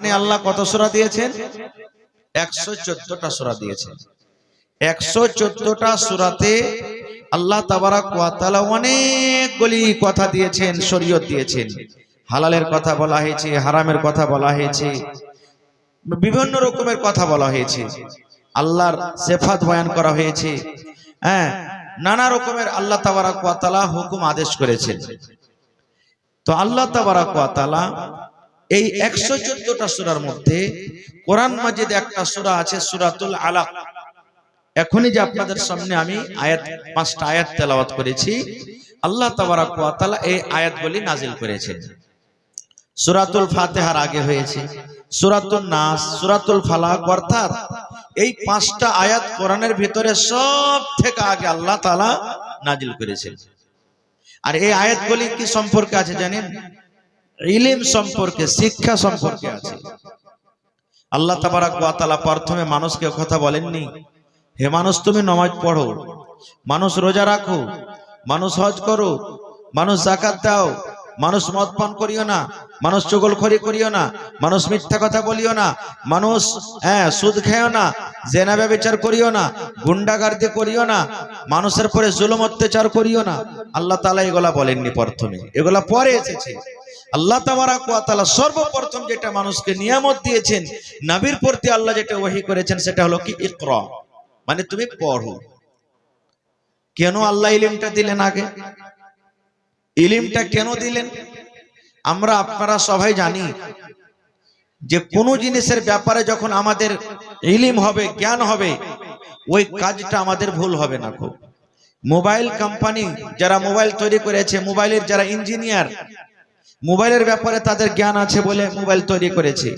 কোরআনে আল্লাহ কত সূরা দিয়েছেন? 114টা সূরা দিয়েছেন। 114টা সূরাতে আল্লাহ তাবারাক ওয়া তাআলা অনেকগুলি কথা দিয়েছেন, শরীয়ত দিয়েছেন। হালালের কথা বলা হয়েছে, হারামের কথা বলা হয়েছে, বিভিন্ন রকমের কথা বলা হয়েছে, আল্লাহর সিফাত বয়ান করা হয়েছে। হ্যাঁ, নানা রকমের আল্লাহ তাবারাক ওয়া তাআলা হুকুম আদেশ করেছেন। তো আল্লাহ তাবারাক ওয়া তাআলা এই 114টা সূরার মধ্যে কোরআন মাজিদে একটা সূরা আছে সূরাতুল আলাক। এখনই যে আপনাদের সামনে আমি আয়াত 5টা আয়াত তেলাওয়াত করেছি, আল্লাহ তাবারাক ওয়া তাআলা এই আয়াতগুলি নাজিল করেছেন। সূরাতুল ফাতিহার আগে হয়েছে সূরাতুন নাস, সূরাতুল ফালাক, অর্থাৎ এই 5টা আয়াত কোরআনের ভিতরে সব থেকে আগে আল্লাহ তাআলা নাজিল করেছেন। আর এই আয়াতগুলি কি সম্পর্কে আছে জানেন? ইলম সম্পর্কে, শিক্ষা সম্পর্কে আছে। আল্লাহ তাবারাক ওয়া তাআলা প্রথমে মানুষকে কথা বলেননি, হে মানুষ তুমি নামাজ পড়ো, মানুষ রোজা রাখো, মানুষ হজ করো, মানুষ যাকাত দাও, মানুষ মদ পান করিও না, মানুষ চুগলখড়ি করিও না, মানুষ মিথ্যা কথা বলিও না, মানুষ সুদ খাইও না, জেনা ব্যভিচার করিও না, গুন্ডাগার্দি করিও না, মানুষের পরে জুলুম অত্যাচার করিও না। আল্লাহ তাআলা এগুলা বলেননি প্রথমে, এগুলা পরে এসেছে। আল্লাহ তাবারাক ওয়া তাআলা সর্বপ্রথম যেটা মানুষকে নিয়ামত দিয়েছেন, নবীর প্রতি আল্লাহ যেটা ওহী করেছেন, সেটা হলো কি ইকরা, মানে তুমি পড়ো। কেন আল্লাহ ইলমটা দিলেন আগে? ইলমটা কেন দিলেন? আমরা আপনারা সবাই জানি যে কোন জিনিসের ব্যাপারে যখন আমাদের ইলম হবে, জ্ঞান হবে, ওই কাজটা আমাদের ভুল হবে না। খুব মোবাইল কোম্পানি যারা মোবাইল তৈরি করেছে, মোবাইলের যারা ইঞ্জিনিয়ার, মোবাইলের ব্যাপারে তাদের জ্ঞান আছে বলে মোবাইল তৈরি করেছে।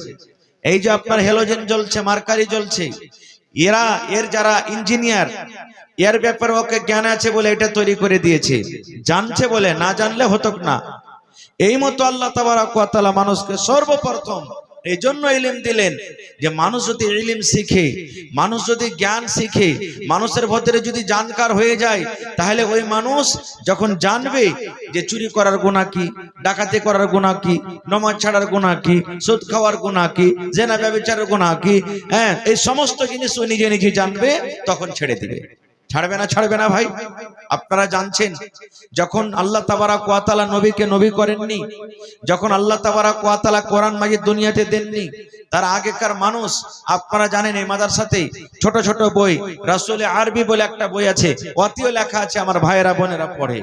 এই যে আপনার হ্যালোজেন জ্বলছে, মার্কারি জ্বলছে, এর যারা ইঞ্জিনিয়ার, এর ব্যাপারে ওকে জ্ঞান আছে বলে এটা তৈরি করে দিয়েছে, জানছে বলে, না জানলে হতো না। এই মতো আল্লাহ তাবারাক ওয়া তাআলা মানুষকে সর্বপ্রথম এই জন্য ইলম দিলেন যে মানুষ যদি ইলম শিখে, মানুষ যদি জ্ঞান শিখে, মানুষের ভিতরে যদি জানকার হয়ে যায়, তাহলে ওই মানুষ যখন জানবে যে চুরি করার গুনাহ কি, ডাকাতি করার গুনাহ কি, নামাজ ছাড়ার গুনাহ কি, সুদ খাওয়ার গুনাহ কি, জেনা ব্যভিচারের গুনাহ কি, এই সমস্ত জিনিস ও নিজে নিজে জানবে, তখন ছেড়ে দিবে। ছাড়বে না, ছাড়বে না ভাই। আপনারা জানছেন যখন আল্লাহ তাবারাক ওয়া তাআলা নবীকে নবী করেননি, যখন আল্লাহ তাবারাক ওয়া তাআলা কোরআন মাজিদ দুনিয়াতে দেননি, তার আগেকার মানুষ আপনারা জানেন এই মাদ্রাসাতে ছোট ছোট বই, রাসূল আরবি বলে একটা বই আছে, অতিও লেখা আছে, আমার ভাইয়েরা বোনেরা পড়ে,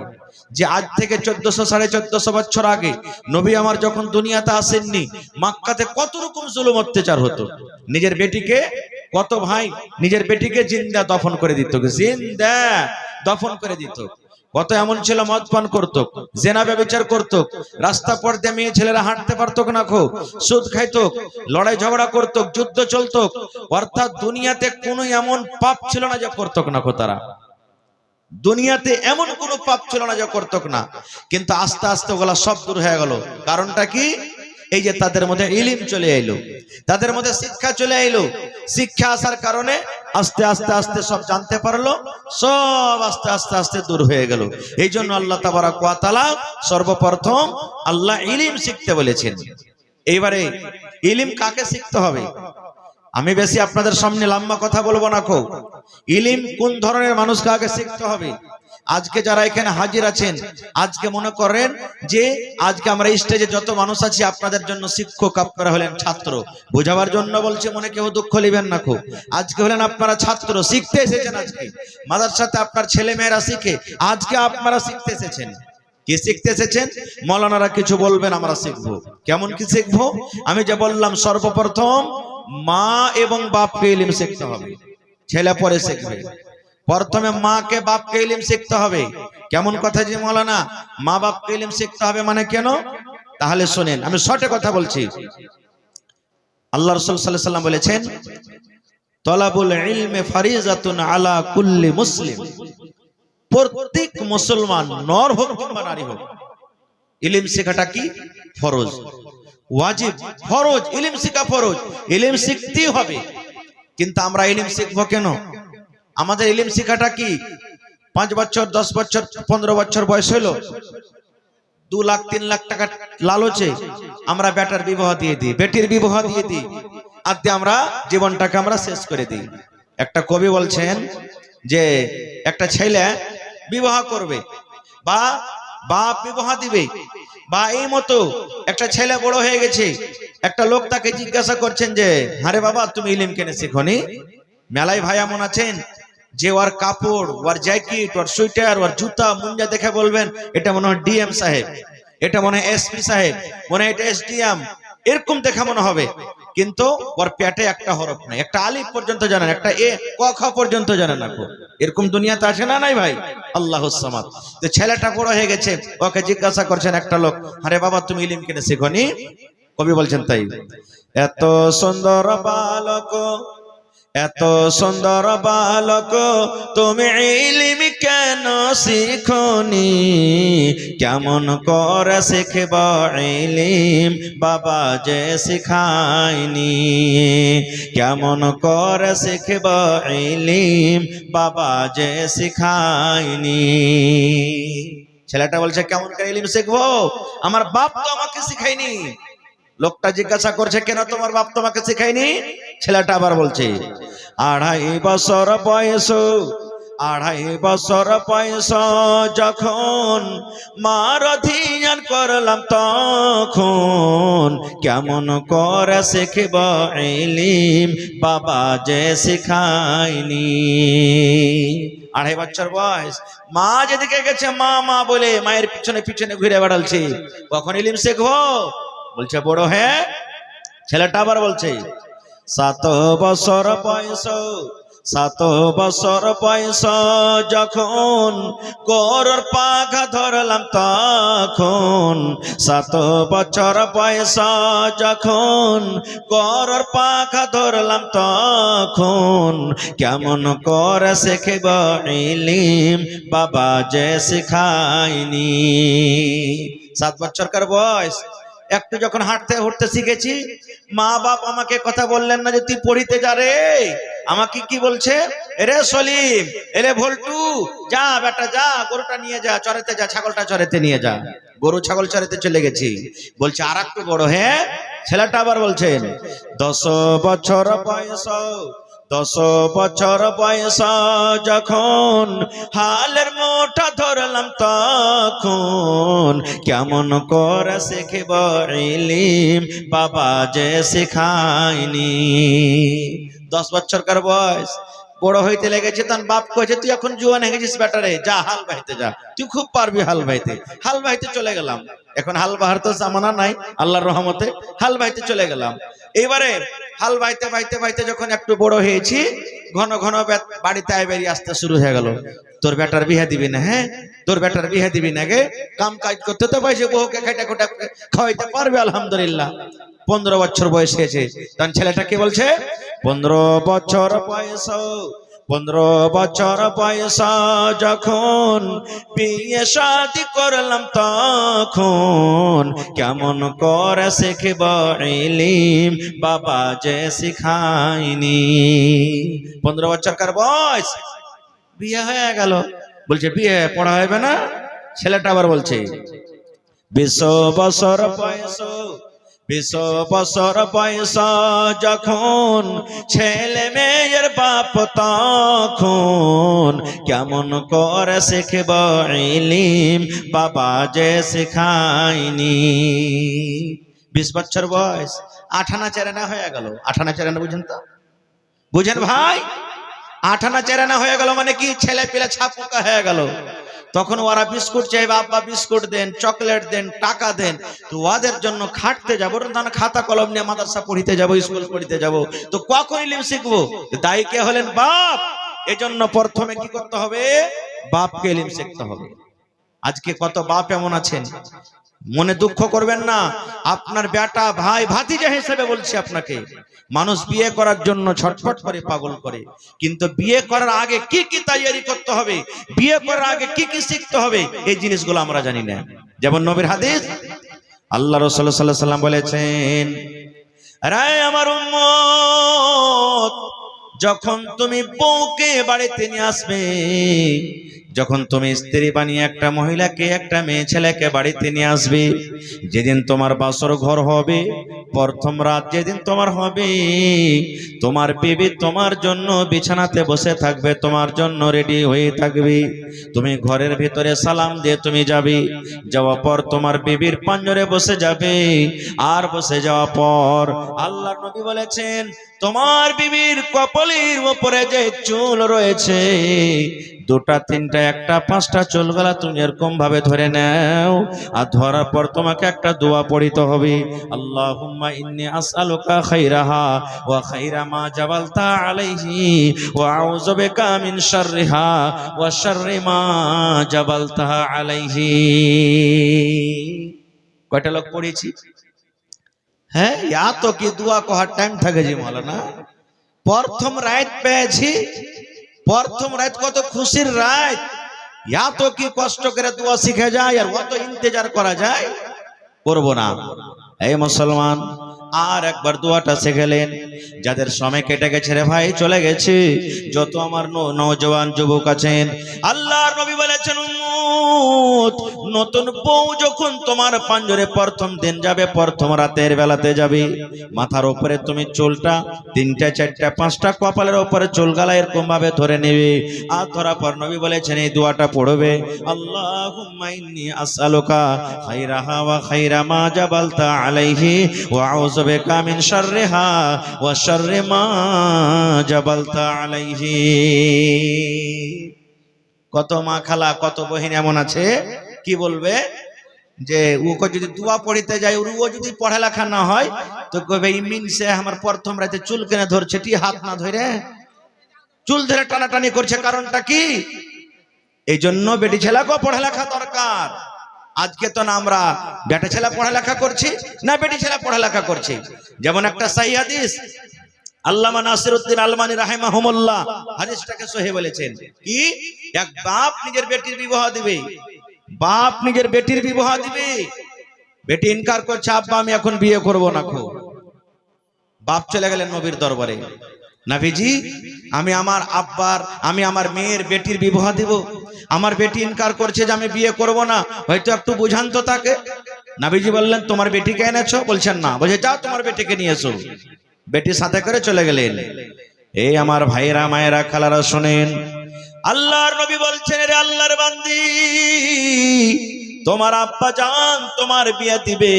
যে আজ থেকে 1400-1450 বছর আগে নবী আমার যখন দুনিয়াতে আসেননি, মক্কাতে কত রকম জুলুম অত্যাচার হতো। নিজের বেটিকে, কত ভাই নিজের বেটিকে জিন্দা দফন করে দিত, জিন্দা দফন করে দিত। কত এমন ছিল মদ পান করত, জেনা ব্যভিচার করত, রাস্তা পর্দা মেয়ে ছেলেরা হাঁটতে পারতো না, সুদ খাইতো, লড়াই ঝগড়া করত, যুদ্ধ চলতো। অর্থাৎ দুনিয়াতে কোনো এমন পাপ ছিল না যা করত না তারা, দুনিয়াতে এমন কোন পাপ ছিল না যা করত না। কিন্তু আস্তে আস্তে ওগুলা সব দূর হয়ে গেল। কারণটা কি? এই যে তাদের মধ্যে ইলম চলে এলো, তাদের মধ্যে শিক্ষা চলে এলো। শিক্ষা আসার কারণে আস্তে আস্তে আস্তে সব জানতে পারলো, সব আস্তে আস্তে আস্তে দূর হয়ে গেল। এই জন্য আল্লাহ তাবারাক ওয়া তাআলা সর্বপ্রথম আল্লাহ ইলম শিখতে বলেছেন। এইবারে ইলম কাকে শিখতে হবে? আমি বেশি আপনাদের সামনে লম্বা কথা বলবো না। ইলম কোন ধরনের মানুষকে আগে শিখতে হবে? আজকে যারা এখানে হাজির আছেন, আজকে মনে করেন যে আজকে আমরা স্টেজে যত মানুষ আছি আপনাদের জন্য শিক্ষক, আপনারা হলেন ছাত্র। বোঝাবার জন্য বলছে, মনে কেউ দুঃখ নেবেন না। আজকে হলেন আপনারা ছাত্র, শিখতে এসেছেন। আজকে মাদ্রাসাতে আপনার ছেলে মেয়েরা শিখে, আজকে আপনারা শিখতে এসেছেন। কি শিখতে এসেছেন? মৌলানারা কিছু বলবেন, আমরা শিখবো। কেমন কি শিখবো? আমি যে বললাম, সর্বপ্রথম মা এবং বাপকে ইলম শিখতে হবে, ছেলে পরে শিখবে। প্রথমে মাকে বাপকে ইলম শিখতে হবে। কেমন কথা যে মৌলানা, মা বাপকে ইলম শিখতে হবে মানে কেন? তাহলে শুনেন, আমি শর্টে কথা বলছি। আল্লাহ রাসূল সাল্লাল্লাহু আলাইহি ওয়াসাল্লাম বলেছেন, তলাবুল ইলমি ফারিজাতুন আলা কুল্লি মুসলিম। প্রত্যেক মুসলমান, নর হোক কিংবা নারী হোক, ইলম শেখাটা কি? ফরজ, ওয়াজিব, ফরজ। ইলম শেখা ফরজ, ইলম শিখতেই হবে। কিন্তু আমরা ইলম শিখবো কেন? আমাদের ইলম শিখাটা কি? 5 বছর, 10 বছর, 15 বছর বয়স হলো, 2 লাখ 3 লাখ টাকা লালচে আমরা বেটার বিবাহ দিয়ে দিই, বেটির বিবাহ দিয়ে দিই, আর দিয়ে আমরা জীবনটাকে আমরা শেষ করে দিই। একটা কবি বলছেন যে একটা ছেলে বিবাহ করবে বা বাপ বিবাহ দিবে, বা এই মতো একটা ছেলে বড় হয়ে গেছে, একটা লোক তাকে জিজ্ঞাসা করছেন যে আরে বাবা তুমি ইলম কেন শিখনি? মেলায় ভাই এমন আছেন যে ওর কাপড়, ওর জ্যাকেট, ওর সোয়েটার, ওর জুতা মুঞ্জা দেখে বলবেন এটা মনে হয় ডিএম সাহেব, এটা মনে হয় এসপি সাহেব, মনে হয় এটা এসডিএম, এরকম দেখা মনে হবে। কিন্তু ওর পেটে একটা হরফ নাই, একটা আলিফ পর্যন্ত জানেন, একটা এ ক খ পর্যন্ত জানেন না। এরকম দুনিয়াতে আছে না নাই ভাই? আল্লাহুস সামাদ। তো ছেলেটা বড় হয়ে গেছে, ওকে জিজ্ঞাসা করছেন একটা লোক আরে বাবা তুমি ইলম কেন শিখনি? কবি বলছেন তাই এত সুন্দর বালক, এত সুন্দর বালক তুমি ইলম কেন শিখনি? কেমন করে শিখব ইলম বাবা যে শিখায়নি? কেমন করে শিখব ইলম বাবা যে শিখায়নি? ছেলেটা বলছে কেমন করে ইলম শিখবো, আমার বাপ তো আমাকে শিখায়নি। লোকটা জিজ্ঞাসা করছে কেন তোমার বাপ তোমাকে শেখায়নি? ছেলেটা আবার বলছে 2.5 বছর বয়স, 2.5 বছর বয়স যখন মার ধ্যান করলাম তখন কেমন করে শিখব ইলম বাবা যে শিখায়নি? 2.5 বছর বয়স, মা যেদিকে গেছে মা মা বলে মায়ের পিছনে পিছনে ঘুরে বেড়ালছে, কখন ইলম শিখবো? বলছে বড় হ্যাঁ। ছেলেটা আবার বলছে 7 বছর বয়স, 7 বছর বয়স যখন গরুর পাখা ধরলাম তখন, 7 বছর বয়স যখন গরুর পাখা ধরলাম তখন কেমন করে শিখব ইলম বাবা যে শিখায়নি? 7 বছরকার বয়স, একটু যখন হাঁটতে উঠতে শিখেছি, মা বাপ আমাকে কথা বললেন না যে তুই পড়িতে যা রে, আমাকে কি বলছে এরে সলিম, এরে ভল্টু, যা বেটা যা গরুটা নিয়ে যা চড়াতে, যা ছাগলটা চড়াতে নিয়ে যা। গরু ছাগল চড়াতে চলে গেছি। বলছে আর একটু বড় হ্যাঁ। ছেলেটা আবার বলছেন 10 বছর বয়স, 10 বছর বয়স যখন হালের মোটা ধরলাম তখন কেমন করে শিখব ইলম বাবা যে শিখায়নি? 10 বছরকার বয়স, বড় হইতে লেগেছে, তখন বাপ কয়েছে তুই এখন জুয়ান হয়ে গেছিস বেটারে, যা হাল বাইতে যা, তুই খুব পারবি হাল বাইতে। হাল বাইতে চলে গেলাম, এখন হাল বাহার তো জামানা নাই, আল্লাহর রহমতে হাল বাইতে চলে গেলাম। এইবারে হাল বাইতে বাইতে বাইতে যখন একটু বড় হয়েছি, ঘন ঘন বাড়িতে আয় বেরিয়ে আসতে শুরু হয়ে গেল, তোর বেটার বিয়ে দিবি না? হ্যাঁ তোর বেটার বিয়ে দিবি না গে, কাম কাজ করতে তো পাইছে, বউকে খাইটা খোটা খাওয়াইতে পারবে আলহামদুলিল্লাহ। 15 বছর বয়স হয়েছে, তখন ছেলেটা কি বলছে 15 বছর বয়স, 15 বছর বয়স যখন বিয়ে শাদী করলাম তখন কেমন করে শিখব ইলম বাবা যে শিখায়নি? 15 বছরকার বয়স, বিয়ে হয়ে গেল। বলছে বিয়ে পড়া হবে না? ছেলেটা আবার বলছে 20 বছর বয়স, 20 বছর বয়স যখন ছেলে মেয়ের বাপ তখন কেমন করে শিখব ইলম বাবা যে শিখায়নি? 20 বছর বয়স, 8 আনা 4 আনা হয়ে গেল। 8 আনা 4 আনা বুঝেন তো? বুঝেন ভাই? 8 আনা 4 আনা হয়ে গেল মানে কি, ছেলে পেলে ছাপুকা হয়ে গেল। তখন ওরা বিস্কুট চাইবে, আব্বা বিস্কুট দেন, চকলেট দেন, টাকা দেন। তো ওদের জন্য খাটতে যাবো, খাতা কলম নিয়ে মাদ্রাসা পড়িতে যাবো, স্কুল পড়িতে যাবো, তো কখন ইলম শিখবো? দায়ী কে হলেন? বাপ। এজন্য প্রথমে কি করতে হবে? বাপকে ইলম শিখতে হবে। আজকে কত বাপ এমন আছেন, মনে দুঃখ করবেন না, আপনার বেটা ভাই ভাতিজা হিসেবে বলছি আপনাকে, মানুষ বিয়ে করার জন্য ছটফট করে পাগল করে, কিন্তু বিয়ে করার আগে কি কি তৈরি করতে হবে, বিয়ে করার আগে কি কি শিখতে হবে, এই জিনিসগুলো আমরা জানি না। যেমন নবীর হাদিস, আল্লাহ রাসূল সাল্লাল্লাহু আলাইহি ওয়াসাল্লাম বলেছেন, আরে আমার উম্মত, যখন তুমি বউকে বাড়িতে নিয়ে আসবে, যখন তুমি স্ত্রী বানিয়ে একটা মহিলাকে, একটা মেয়ে ছেলেকে বাড়িতে নিয়ে আসবে, যেদিন তোমার বাসর ঘর হবে, প্রথম রাত যেদিন তোমার হবে, তোমার বিবি তোমার জন্য বিছানাতে বসে থাকবে, তোমার জন্য রেডি হয়ে থাকবে। তুমি ঘরের ভিতরে সালাম দিয়ে তুমি যাবে, যাওয়ার পর তোমার বিবির পাঞ্জরে বসে যাবে। আর বসে যাওয়ার পর আল্লাহর নবী বলেছেন, তোমার বিবির কপালের উপরে যে চুল রয়েছে, দুটা তিনটা একটা পাঁচটা চুলগুলা তুমি এরকম ভাবে ধরে নাও, আর ধরার পর তোমাকে একটা দোয়া পড়িতে হবে, আল্লাহুম্মা ইন্নী আসআলুকা খাইরাহা ওয়া খাইরা মা জাবালতা আলাইহি ওয়া আউযু বিকা মিন শাররিহা ওয়া শাররি মা জাবালতা আলাইহি। কয়টা লোক পড়েছি? হ্যাঁ, ইয়া তো কি দোয়া করার টাইম থাকে জি মাওলানা। প্রথম রাত পেয়েছি, প্রথম রাত কত খুশির রাত, ইয়া তো কি কষ্ট করে দোয়া শিখে যায় আর কত ইন্তজার করা যায়, করবো না। এই মুসলমান, আর একবার দোয়াটা শিখেলেন। যাদের সময় কেটে গেছে রে ভাই, চলে গেছে, যত আমার নওজওয়ান যুবক আছেন, আল্লাহর নবী বলেছেন, উম্মত, নতুন বউ যখন তোমার পাঞ্জরে প্রথম দিন যাবে, প্রথম রাতের বেলাতে যাবে, মাথার উপরে তুমি চুলটা তিনটা চারটা পাঁচটা কপালের উপরে চুল গালা এরকম ভাবে ধরে নেবে। আর ধরার পর নবী বলেছেন এই দোয়াটা পড়বে, আল্লাহুম্মা ইন্নী আসআলুকা খাইরাহা ওয়া খাইরা মা জাবালতা আলাইহি ওয়া আউযু বিকা মিন শাররিহা ওয়া শাররি মা জাবালতা আলাইহি। কত মা খালা, কত বহিন এমন আছে কি বলবে যে ওকে যদি দোয়া পড়িতে যায়, ও যদি পড়ালেখা না হয় তো কবে ইমিন সে আমার প্রথম রাতে চুল কেনে ধরছে, টি হাত না ধরে চুল ধরে টানাটানি করছে, কারণটা কি? এই জন্য বেটি ছেলেকেও পড়ালেখা দরকার। আজকে তো না আমরা বেটা ছেলে পড়ালেখা করছি না বেটি ছেলে পড়ালেখা করছি। যেমন একটা সহিহ হাদিস, আল্লামা নাসিরউদ্দিন আলমানি রাহিমাহুমুল্লাহ হাদিসটাকে সহিহ বলেছেন কি, এক বাপ নিজের বেটির বিবাহ দিবে, বাপ নিজের বেটির বিবাহ দিবে, বেটি ইনকার করছে, আব্বা আমি এখন বিয়ে করব না। বাপ চলে গেলেন নবীর দরবারে, নবীজি আমি আমার মেয়ের বেটির বিবাহ দিব, আমার বেটি ইনকার করছে যে আমি বিয়ে করব না, হয়তো একটু বুঝান তো তাকে। নবীজি বললেন তোমার বেটিকে এনেছো? বলছেন না। বলছে যাও তোমার বেটিকে নিয়ে এসো। বেটির সাথে করে চলে গেলেন। এই আমার ভাইরা মায়েরা খালারা শোনেন, আল্লাহর নবী বলছেন, রে আল্লাহর বান্দি, তোমার আব্বা জান তোমার বিয়ে দিবে,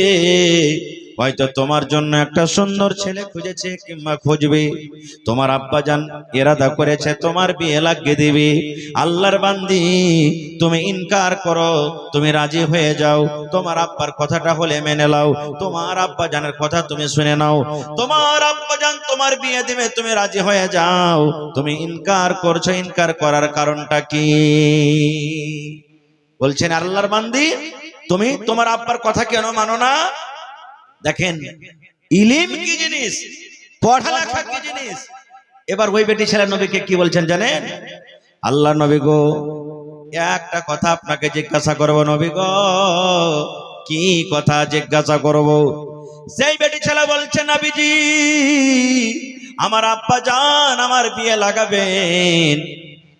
হয়তো তোমার জন্য একটা সুন্দর ছেলে খুঁজেছে কিংবা খুঁজবে, তোমার আব্বা জান ইরাদা করেছে তোমার বিয়ে লাগিয়ে দিবে। আল্লাহর বান্দি তুমি ইনকার করো, তুমি রাজি হয়ে যাও, তোমার আব্বার কথাটা হলে মেনে নাও, তোমার আব্বা জানের কথা তুমি শুনে নাও, তোমার আব্বা জান তোমার বিয়ে দিবে, তুমি রাজি হয়ে যাও, তুমি ইনকার করছো, ইনকার করার কারণটা কি? বলছেন আল্লাহর বান্দি তুমি তোমার আব্বার কথা কেন মানো না? দেখেন ইলম কি জিনিস, পড়ালেখা কি জিনিস। এবার ওই বেটি ছেলে নবীকে কি বলছেন জানেন? আল্লাহ নবী গো, একটা কথা আপনাকে জিজ্ঞাসা করব নবী গো। কি কথা জিজ্ঞাসা করব? সেই বেটি ছেলে বলছে, নবীজি আমার আব্বা জান আমার বিয়ে লাগাবেন,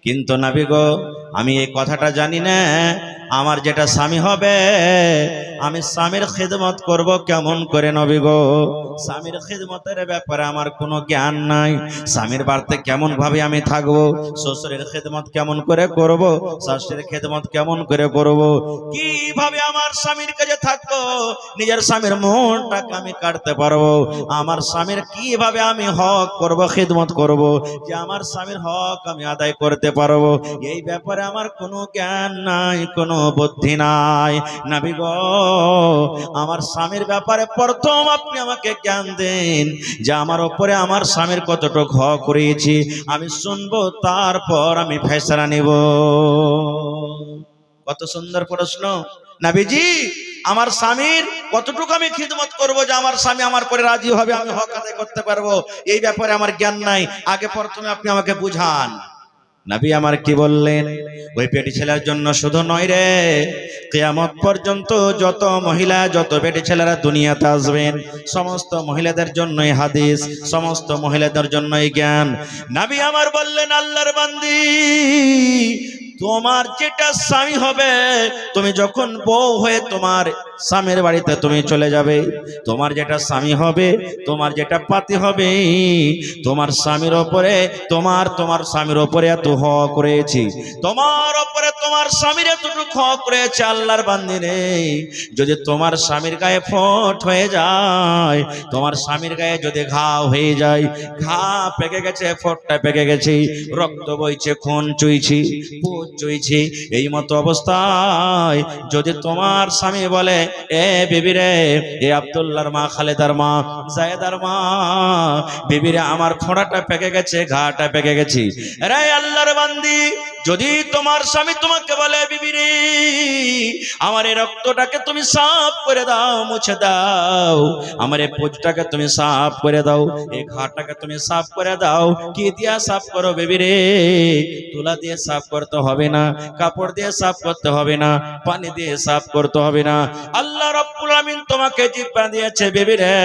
কিন্তু নবী গো আমি এই কথাটা জানি না, আমার যেটা স্বামী হবে আমি স্বামীর খিদমত করব কেমন করে নবী গো? স্বামীর খিদমতের ব্যাপারে আমার কোনো জ্ঞান নাই। স্বামীর বাড়িতে কেমন ভাবে আমি থাকবো, শ্বশুরের খিদমত কেমন করে করব, শাশুড়ির খিদমত কেমন করে করব, কিভাবে আমার স্বামীর কাছে থাকবো, নিজের স্বামীর মনটাকে আমি কাটতে পারবো, আমার স্বামীর কিভাবে আমি হক করব, খিদমত করব, যে আমার স্বামীর হক আমি আদায় করতে পারবো, এই ব্যাপারে আমার কোনো জ্ঞান নাই, কোনো বুদ্ধি নাই। নবী গো আমার স্বামীর ব্যাপারে প্রথম আপনি আমাকে জ্ঞান দেন, যে আমার উপরে আমার স্বামীর কতটুকু হক করেছি আমি শুনবো, তারপর আমি ফয়সালা নিব। কত সুন্দর প্রশ্ন। নবীজি আমার স্বামীর কতটুকু আমি খিদমত করব যে আমার স্বামী আমার পরে রাজি হবে, আমি হক আদায় করতে পারবো, এই ব্যাপারে আমার জ্ঞান নাই, আগে প্রথমে আপনি আমাকে বুঝান। নবী আমার কি বললেন? ওই বেটি ছেলের জন্য শুধু নয় রে, কিয়ামত পর্যন্ত যত মহিলা যত বেটি ছেলেরা দুনিয়াতে আসবেন সমস্ত মহিলাদের জন্যই হাদিস, সমস্ত মহিলাদের জন্যই জ্ঞান। নবী আমার বললেন আল্লাহর বান্দি তোমার যেটা স্বামী হবে, তুমি যখন বউ হয়ে তোমার স্বামীর বাড়িতে তুমি চলে যাবে, তোমার যেটা স্বামী হবে, তোমার যেটা পাতি হবে, তোমার স্বামীর ওপরে তোমার স্বামীর ওপরে এত হক রয়েছে, তোমার ওপরে তোমার স্বামীর এতটুকু হক রয়েছে। আল্লাহর বান্দী রে, যদি তোমার স্বামীর গায়ে ফোঁট হয়ে যায়, তোমার স্বামীর গায়ে যদি ঘা হয়ে যায়, ঘা পেকে গেছে, ফোঁটটা পেকে গেছে, রক্ত বইছে, খুন চুইছে, পুজ চুইছে, এই মতো অবস্থায় যদি তোমার স্বামী বলে, এ বিবি রে, এ আব্দুল্লাহর মা, খালেদার মা, জায়েদার মা, বিবি রে, আমার ফোঁড়াটা পেকে গেছে, ঘাটা পেকে গেছে। রে আল্লাহর বান্দি, যদি তোমার স্বামী তোমাকে বলে, বিবি রে, আমার এই রক্তটাকে তুমি সাফ করে দাও, মুছে দাও, আমার এই পুজটাকে তুমি সাফ করে দাও, এই ঘাটাকে তুমি সাফ করে দাও, কি দিয়া সাফ করো বিবি রে? তুলা দিয়ে সাফ করতে হবে না, কাপড় দিয়ে সাফ করতে হবে না, পানি দিয়ে সাফ করতে হবে না। আল্লাহ রাব্বুল আমিন তোমাকে জিহ্বা দিয়েছে বিবি রে,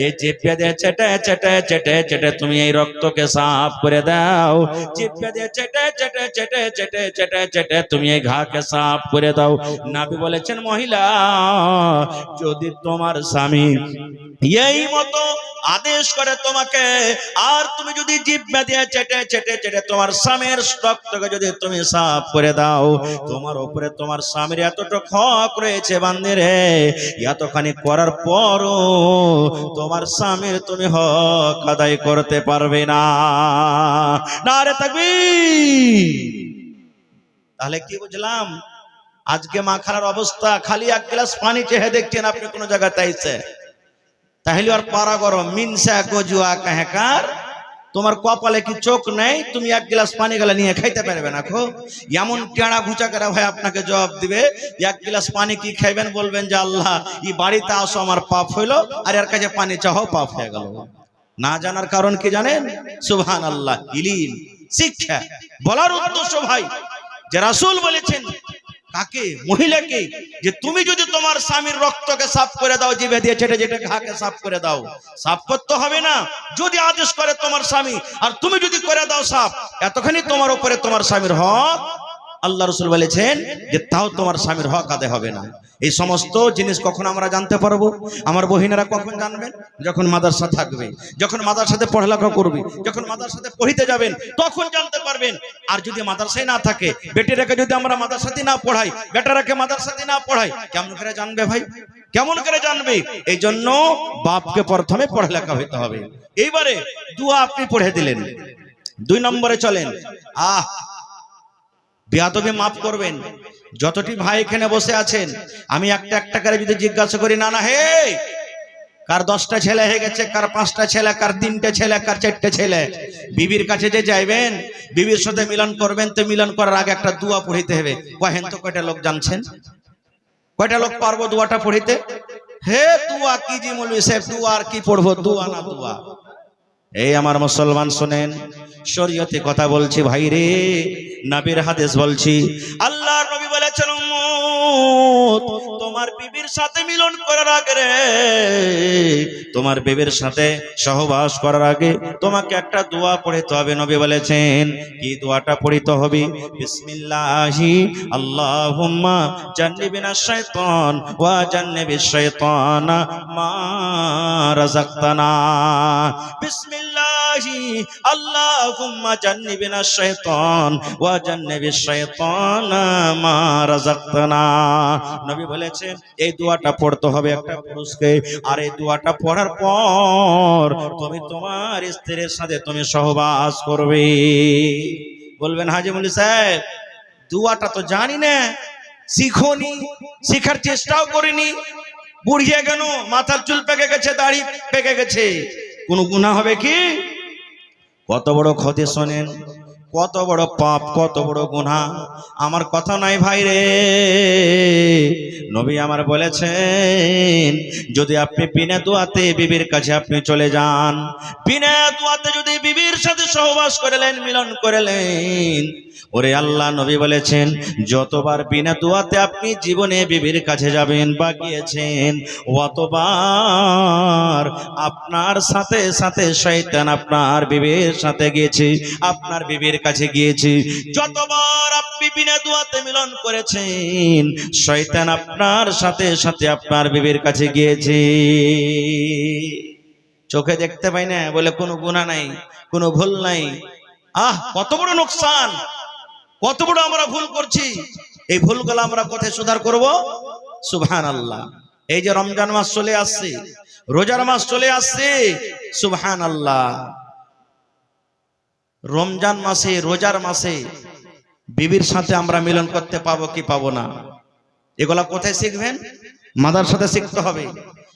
এই জিহ্বা দিয়ে চেটে চেটে চেটে চেটে তুমি এই রক্তকে সাফ করে দাও, জিহ্বা দিয়ে চেটে চেটে চেটে চেটে চেটে চেটে তুমি এই ঘাকে সাফ করে দাও। নবী বলেছেন, মহিলা, যদি তোমার স্বামী এই মতো আদেশ করে তোমাকে, আর তুমি যদি জিহ্বা দিয়ে চেটে চেটে চেটে তোমার স্বামীর রক্তকে যদি তুমি সাফ করে দাও, তোমার উপরে তোমার স্বামীর এতটুকু হক রয়েছে বান্দী রে, এতখানি করার পরও তোমার স্বামীর তুমি হক আদায় করতে পারবে না। নারে তাকবীর। তাহলে কি বুঝলাম? আজকে মা খালার অবস্থা, খালি এক গ্লাস পানি চেয়ে দেখছেন আপনি কোন জায়গায় তাইছে, তাহলে আর পারা গরম, মিনসা গজুয়া কাহেকার, তোমার কপালে কি চোখ নেই? তুমি এক গ্লাস পানি গেলে নিয়ে খাইতে পারবে না? খো এমন টেড়া ঘুচা করে ভাই আপনাকে জবাব দিবে, এক গ্লাস পানি কি খাইবেন? বলবেন যে আল্লাহ, এই বাড়িতে আসো, আমার পাপ হইলো, আর এর কাছে পানি চাও, পাপ হয়ে গেল। না জানার কারণ কি জানেন? সুবহানাল্লাহ, ইলিম, শিক্ষা। বলার উদ্দেশ্য ভাই, যে রাসূল বলেছেন কাকে? মহিলাকে, যে তুমি যদি তোমার স্বামীর রক্তকে সাফ করে দাও, জিভে দিয়ে চেটে চেটে ঘাকে সাফ করে দাও, সাফ করতে হবে না যদি আদেশ করে তোমার স্বামী, আর তুমি যদি করে দাও সাফ, এতখানি তোমার উপরে তোমার স্বামীর হক। আল্লাহ রাসূল বলেছেন যে তাও তোমার স্বামীর হক আদায় হবে না। এই সমস্ত জিনিস কখন আমরা জানতে পারবো? আমার বহিনেরা কখন জানবেন? যখন মাদ্রাসা থাকবে, যখন মাদ্রাসাতে পড়ালেখা করবে, যখন মাদ্রাসাতে পড়িতে যাবেন, তখন জানতে পারবেন। আর যদি মাদ্রাসায় না থাকে, বেটিরাকে যদি আমরা মাদ্রাসাতে না পড়াই, বেটারাকে মাদ্রাসাতে না পড়াই, কেমন করে জানবে ভাই? কেমন করে জানবে? এই জন্য বাপকে প্রথমে পড়ালেখা হইতে হবে। এইবারে দুয়া আপনি পড়ে দিলেন, 2 নম্বরে চলেন। বেয়াদবি মাফ করবেন। যতটি ভাই এখানে বসে আছেন, আমি একটা একটা করে যদি জিজ্ঞাসা করি, না না হে, কার 10টা ছেলে হয়ে গেছে, কার 5টা ছেলে, কার 3টে ছেলে, কার 4টে ছেলে, বিবির কাছে যে যাইবেন, বিবির সাথে মিলন করবেন, তো মিলন করার আগে একটা দোয়া পড়িতে হবে। কহেন তো কয়টা লোক জানছেন? কয়টা লোক পারবো দোয়াটা পড়িতে? হে দোয়া কি জি মৌলভী সাহেব, দোয়া আর কি পড়বো? দোয়া না দোয়া। এই আমার মুসলমান শুনেন, শরীয়তে কথা বলছি ভাই রে, নবীর হাদিস বলছি। আল্লাহর নবী বলেছেন, উম্মত, তোমার বিবির সাথে মিলন করার আগে রে, তোমার বিবির সাথে সহবাস করার আগে তোমাকে একটা দোয়া পড়তে হবে। নবী বলেছেন, কি দোয়াটা পড়তে হবে? বিসমিল্লাহি আল্লাহুম্মা জান্নিবিনাশ শাইতান ওয়া জান্নিবিশ শাইতানা মা রাযাকতানা। বিসমিল্লাহি আল্লাহুম্মা জান্নিবিনাশ শাইতান ওয়া জান্নিবিশ শাইতানা মা রাযাকতানা। নবী বলেছেন এই দোয়াটা পড়তে হবে একটা পুরুষকে, আর এই দোয়াটা পড়ার পর তুমি তোমার স্ত্রীর সাথে তুমি সহবাস করবে। বলবেন হাজী মৌলভী সাহেব, দোয়াটা তো জানি না, শিখোনি, শিখার চেষ্টাও করিনি, বুড়িয়ে গেল, মাথার চুল পেকে গেছে, দাড়ি পেকে গেছে, কোনো গুনাহ হবে কি? কত বড় ক্ষতি শোনেন, কত বড় পাপ, কত বড় গুনাহ। আমার কথা নাই ভাই রে, নবী আমার বলেছেন, যদি আপনি বিনা দোয়াতে বিবির কাছে আপনি চলে যান, বিনা দোয়াতে যদি বিবির সাথে সহবাস করলেন, মিলন করলেন, ওরে আল্লাহ নবী বলেছেন, যতবার বিনা দোয়াতে আপনি জীবনে বিবির কাছে যাবেন বা গিয়েছেন, অতবার আপনার সাথে সাথে শয়তান আপনার বিবির সাথে গিয়েছে, আপনার বিবির কাছে গিয়েছে। যতবার আপনি বিনা দুয়াতে মিলন করেছেন, শয়তান আপনার সাথে সাথে আপনার বিবির কাছে গিয়েছে। চোখে দেখতে পাই না বলে কোনো গুনাহ নাই, কোনো ভুল নাই। কত বড় নোকসান, কত বড় আমরা ভুল করছি। এই ভুলগুলো আমরা কোথায় সুধার করব? সুবহানাল্লাহ। এই যে রমজান মাস চলে আসছে, রোজার মাস চলে আসছে, সুবহানাল্লাহ। রমজান মাসে, রোজার মাসে বিবির সাথে আমরা মিলন করতে পাবো কি পাবো না? এগুলা কোথায় শিখবেন? মাদ্রাসাতে শিখতে হবে।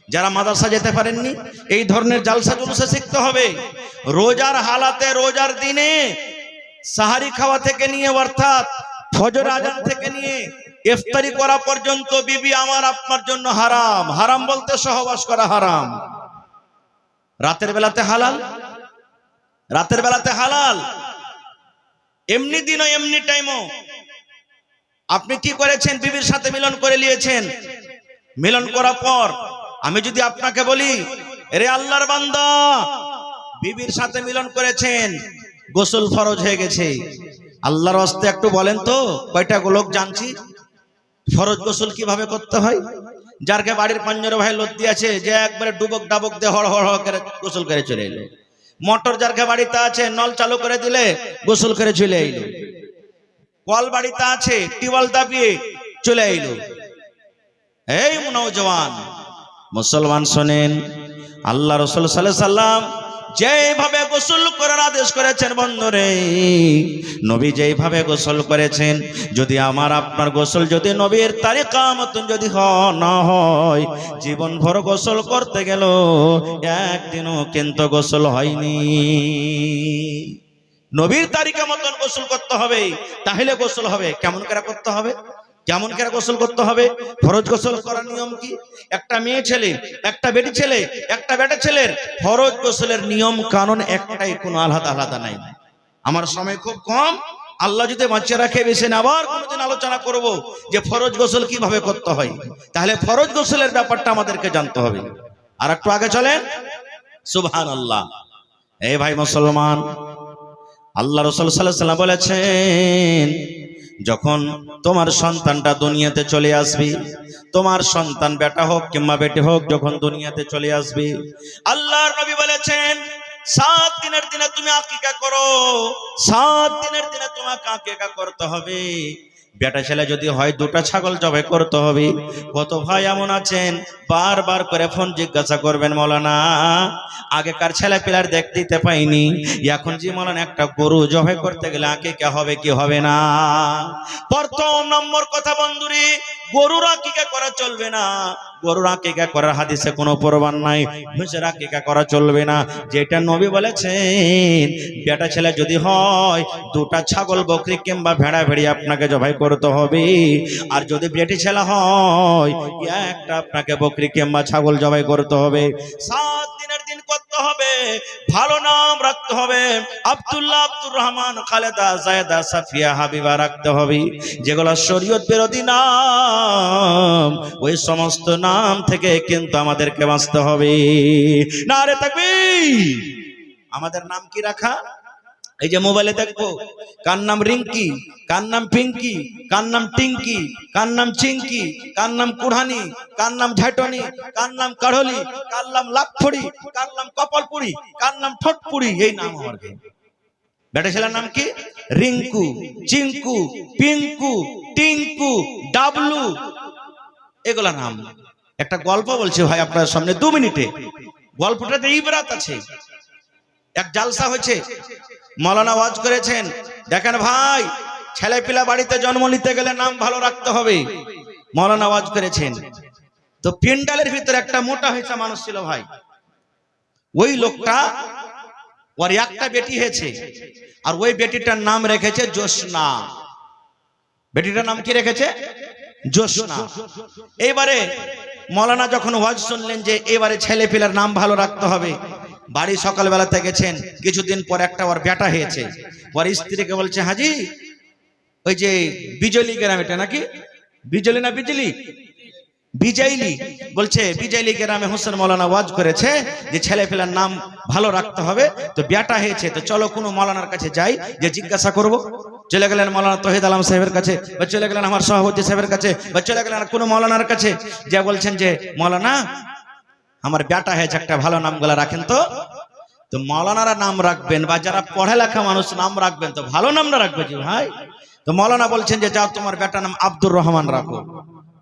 যারা মাদ্রাসা যেতে পারেননি, এই ধরনের জালসা জুলসা শিখতে হবে। রোজার হালাতে, রোজার দিনে সাহারি খাওয়া থেকে নিয়ে অর্থাৎ ফজর আজান থেকে নিয়ে ইফতারি করা পর্যন্ত বিবি আমার আপনার জন্য হারাম। হারাম বলতে সহবাস করা হারাম। রাতের বেলাতে হালাল, রাতের বেলাতে হালাল। এমনি দিনও এমনি টাইমও আপনি কি করেছেন? বিবির সাথে মিলন করে নিয়েছেন। মিলন করার পর আমি যদি আপনাকে বলি, রে আল্লাহর বান্দা, বিবির সাথে মিলন করেছেন, গোসল ফরজ হয়ে গেছে, আল্লাহর ওয়াস্তে একটু বলেন তো কয়টা লোক জানছি ফরজ গোসল কিভাবে করতে হয়? যারকে বাড়ির 15 ভাই লদ্দি আছে, যে একবারে ডুবক ডাবক দিয়ে হড় হড় করে গোসল করে চলে এলো। মোটর যারকে বাড়িতে আছে, নল চালু করে দিলে গোসল করে চলে এলো। কল বাড়িতে আছে, টিউবওয়েল দাবিয়ে চলে এলো। এই নওজওয়ান মুসলমান শোনেন, আল্লাহ রাসূল সাল্লাল্লাহু আলাইহি সাল্লাম যেভাবে গোসল করার আদেশ করেছেন, বন্ধুরে, নবী যেভাবে গোসল করেছেন, যদি আমার আপনার গোসল যদি নবীর তারিকা মতন যদি না হয়, জীবন ভর গোসল করতে গেল একদিনও কিন্তু গোসল হয়নি। নবীর তারিকা মতন গোসল করতে হবে, তাহলে গোসল হবে। কেমন করে করতে হবে? কেমন করে গোসল করতে হবে? ফরজ গোসল করার নিয়ম কি? একটা মেয়ে ছেলে, একটা বেটি ছেলে, একটা বেটা ছেলের ফরজ গোসলের নিয়ম কানুন একটাই, কোনো আলাদা আলাদা নাই। আমার সময় খুব কম, আল্লাহ যদি বাঁচিয়ে রাখে বেশি না, আবার কোনোদিন আলোচনা করব যে ফরজ গোসল কিভাবে করতে হয়। তাহলে ফরজ গোসলের ব্যাপারটা আমাদেরকে জানতে হবে। আর একটু আগে চলেন। সুবহানাল্লাহ। এই ভাই মুসলমান, আল্লাহ রাসূল সাল্লাল্লাহু আলাইহি ওয়াসাল্লাম বলেছেন, যখন তোমার সন্তানটা দুনিয়াতে চলে আসবে, তোমার সন্তান বেটা হোক কিংবা বেটি হোক, যখন দুনিয়াতে চলে আসবে, আল্লাহর নবী বলেছেন 7 দিনের দিনে তুমি আকিকা করো। 7 দিনের দিনে তোমাকে আকিকা করতে হবে। বেটা ছেলে যদি হয় 2টা ছাগল জবাই করতে হবে। কত ভাই এমন আছেন বারবার করে ফোন জিজ্ঞাসা করবেন, মৌলানা আগেকার ছেলে পিলার দেখতে দিতে পাইনি, এখন যে মৌলানা একটা গরু জবাই করতে গেলে আকিকা হবে কি হবে না? প্রথম নম্বর কথা বন্ধুরে, গরুর আকিকা করা চলবে না। গরুর আকিকা করার হাদিসে কোনো প্রমাণ নাই। ভুজের আকিকা করা চলবে না। যেটা নবী বলেছেন, বেটা ছেলে যদি হয় 2টা ছাগল বকরি কিংবা ভেড়া ভেড়ি আপনাকে জবাই করতে হবে। আর যদি বেটি ছেলে হয়, একটা আপনাকে বকরি কিংবা ছাগল জবাই করতে হবে। 7 দিনের দিন করতে হবে। ভালো নাম রাখতে হবে। আব্দুল্লাহ, আব্দুর রহমান, খালেদা, জায়েদা, সাফিয়া, হাবিবা রাখতে হবে। যেগুলো শরীয়ত বিরোধী নাম, ওই সমস্ত নাম থেকে কিন্তু আমাদেরকে বাঁচতে হবে। নারে তাকবীর। আমাদের নাম কি রাখা? এই যে মোবাইলে দেখবো, কার নাম রিঙ্কি, কার নাম পিঙ্কি, কার নাম টিঙ্কি, কার নাম চিঙ্কি, কার নাম কুড়ানি, কার নাম ঝাটনি, কার নাম কাঢ়লি, কার নাম লাকফড়ি, কার নাম কপালপুরি, কার নাম ঠোঁটপুরি। এই নাম আমার বেটা ছেলের নাম কি? রিঙ্কু, চিঙ্কু, পিঙ্কু, টিঙ্কু, ডাবলু, এগুলা নাম। একটা গল্প বলছি ভাই আপনার সামনে 2 মিনিটে। গল্পটাতে ইবরাত আছে। এক জালসা হয়েছে, মাওলানা ওয়াজ করেছেন, দেখেন ভাই, ছেলে পিলা বাড়িতে জন্ম নিতে গেলে নাম ভালো রাখতে হবে। মাওলানা ওয়াজ করেছেন। তো পেন্ডালের ভিতরে একটা মোটা হয়েছে মানুষ ছিল ভাই। ওই লোকটা, ওর একটা বেটি হয়েছে, আর ওই বেটিটার নাম রেখেছে জোসনা। বেটিটার নাম কি রেখেছে? জোসনা। এইবারে মাওলানা যখন ওয়াজ শুনলেন যে এবারে ছেলে পিলার নাম ভালো রাখতে হবে, বাড়ি সকালবেলাতে গেছেন, কিছুদিন পর একটা ওর বেটা হয়েছে। ওর স্ত্রীকে বলছে, হাজি ওই যে বিজলি গ্রাম, এটা নাকি বিজলি না বিজলি, বিজয়লি বলছে বিজয়লি গ্রামে হোসেন মৌলানা ওয়াজ করেছে যে ছেলে পেলার নাম ভালো রাখতে হবে, তো বেটা হয়েছে তো চলো কোনো মৌলানার কাছে যাই যে জিজ্ঞাসা করব। চলে গেলেন মৌলানা তহিদ আলম সাহেবের কাছে, বা চলে গেলেন আমার সভাপতি সাহেবের কাছে, বা চলে গেলেন কোনো মৌলানার কাছে, যা বলছেন যে মৌলানা আমার বেটা হয়েছে, একটা ভালো নামগুলা রাখেন তো। তো মৌলানারা নাম রাখবেন বা যারা পড়ালেখা মানুষ নাম রাখবেন তো ভালো নামটা রাখবে জি ভাই। তো মৌলানা বলছেন যে যাও তোমার বেটার নাম আব্দুর রহমান রাখো।